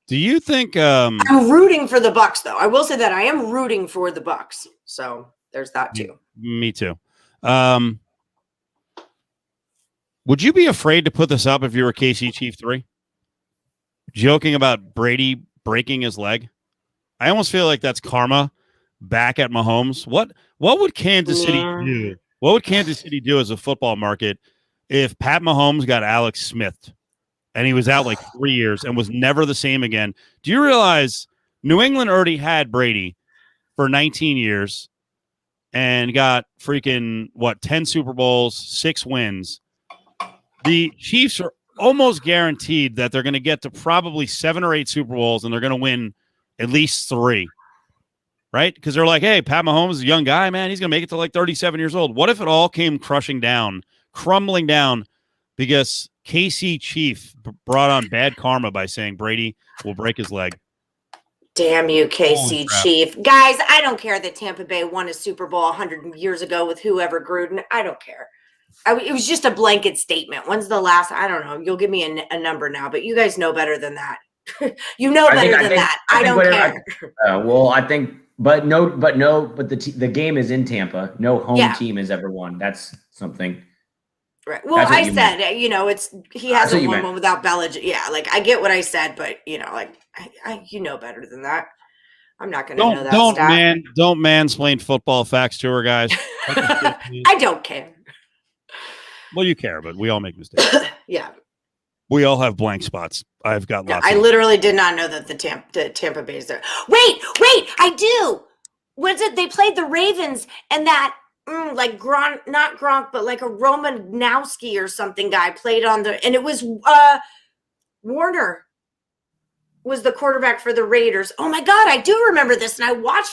Do you think I'm rooting for the Bucks though. I will say that I am rooting for the Bucks. So there's that too. Me too. Would you be afraid to put this up if you were KC Chief 3? Joking about Brady breaking his leg. I almost feel like that's karma back at Mahomes. What would Kansas City do? What would Kansas City do as a football market if Pat Mahomes got Alex Smith and he was out like 3 years and was never the same again? Do you realize New England already had Brady for 19 years and got freaking 10 Super Bowls, 6 wins? The Chiefs are almost guaranteed that they're going to get to probably 7 or 8 Super Bowls and they're going to win at least 3, right? Because they're like, hey, Pat Mahomes is a young guy, man. He's going to make it to like 37 years old. What if it all came crumbling down because KC Chief brought on bad karma by saying Brady will break his leg? Damn you, KC Chief. Guys, I don't care that Tampa Bay won a Super Bowl 100 years ago with whoever Gruden. I don't care. It was just a blanket statement. When's the last? I don't know. You'll give me a number now, but you guys know better than that. You know better than that. I don't care. Well, I think, but the game is in Tampa. No home team has ever won. That's something. Right. Well, I said, he hasn't won one without Belichick. Yeah, like I get what I said, but like you know better than that. I'm not going to know that. Don't mansplain football facts to her, guys. I don't care. Well, you care, but we all make mistakes. Yeah. We all have blank spots. I've got lots. I literally did not know that the Tampa Bay is there. Wait, I do. Was it they played the Ravens and that like Gronk, not Gronk, but like a Romanowski or something guy played on and it was Warner was the quarterback for the Raiders. Oh my God, I do remember this, and I watched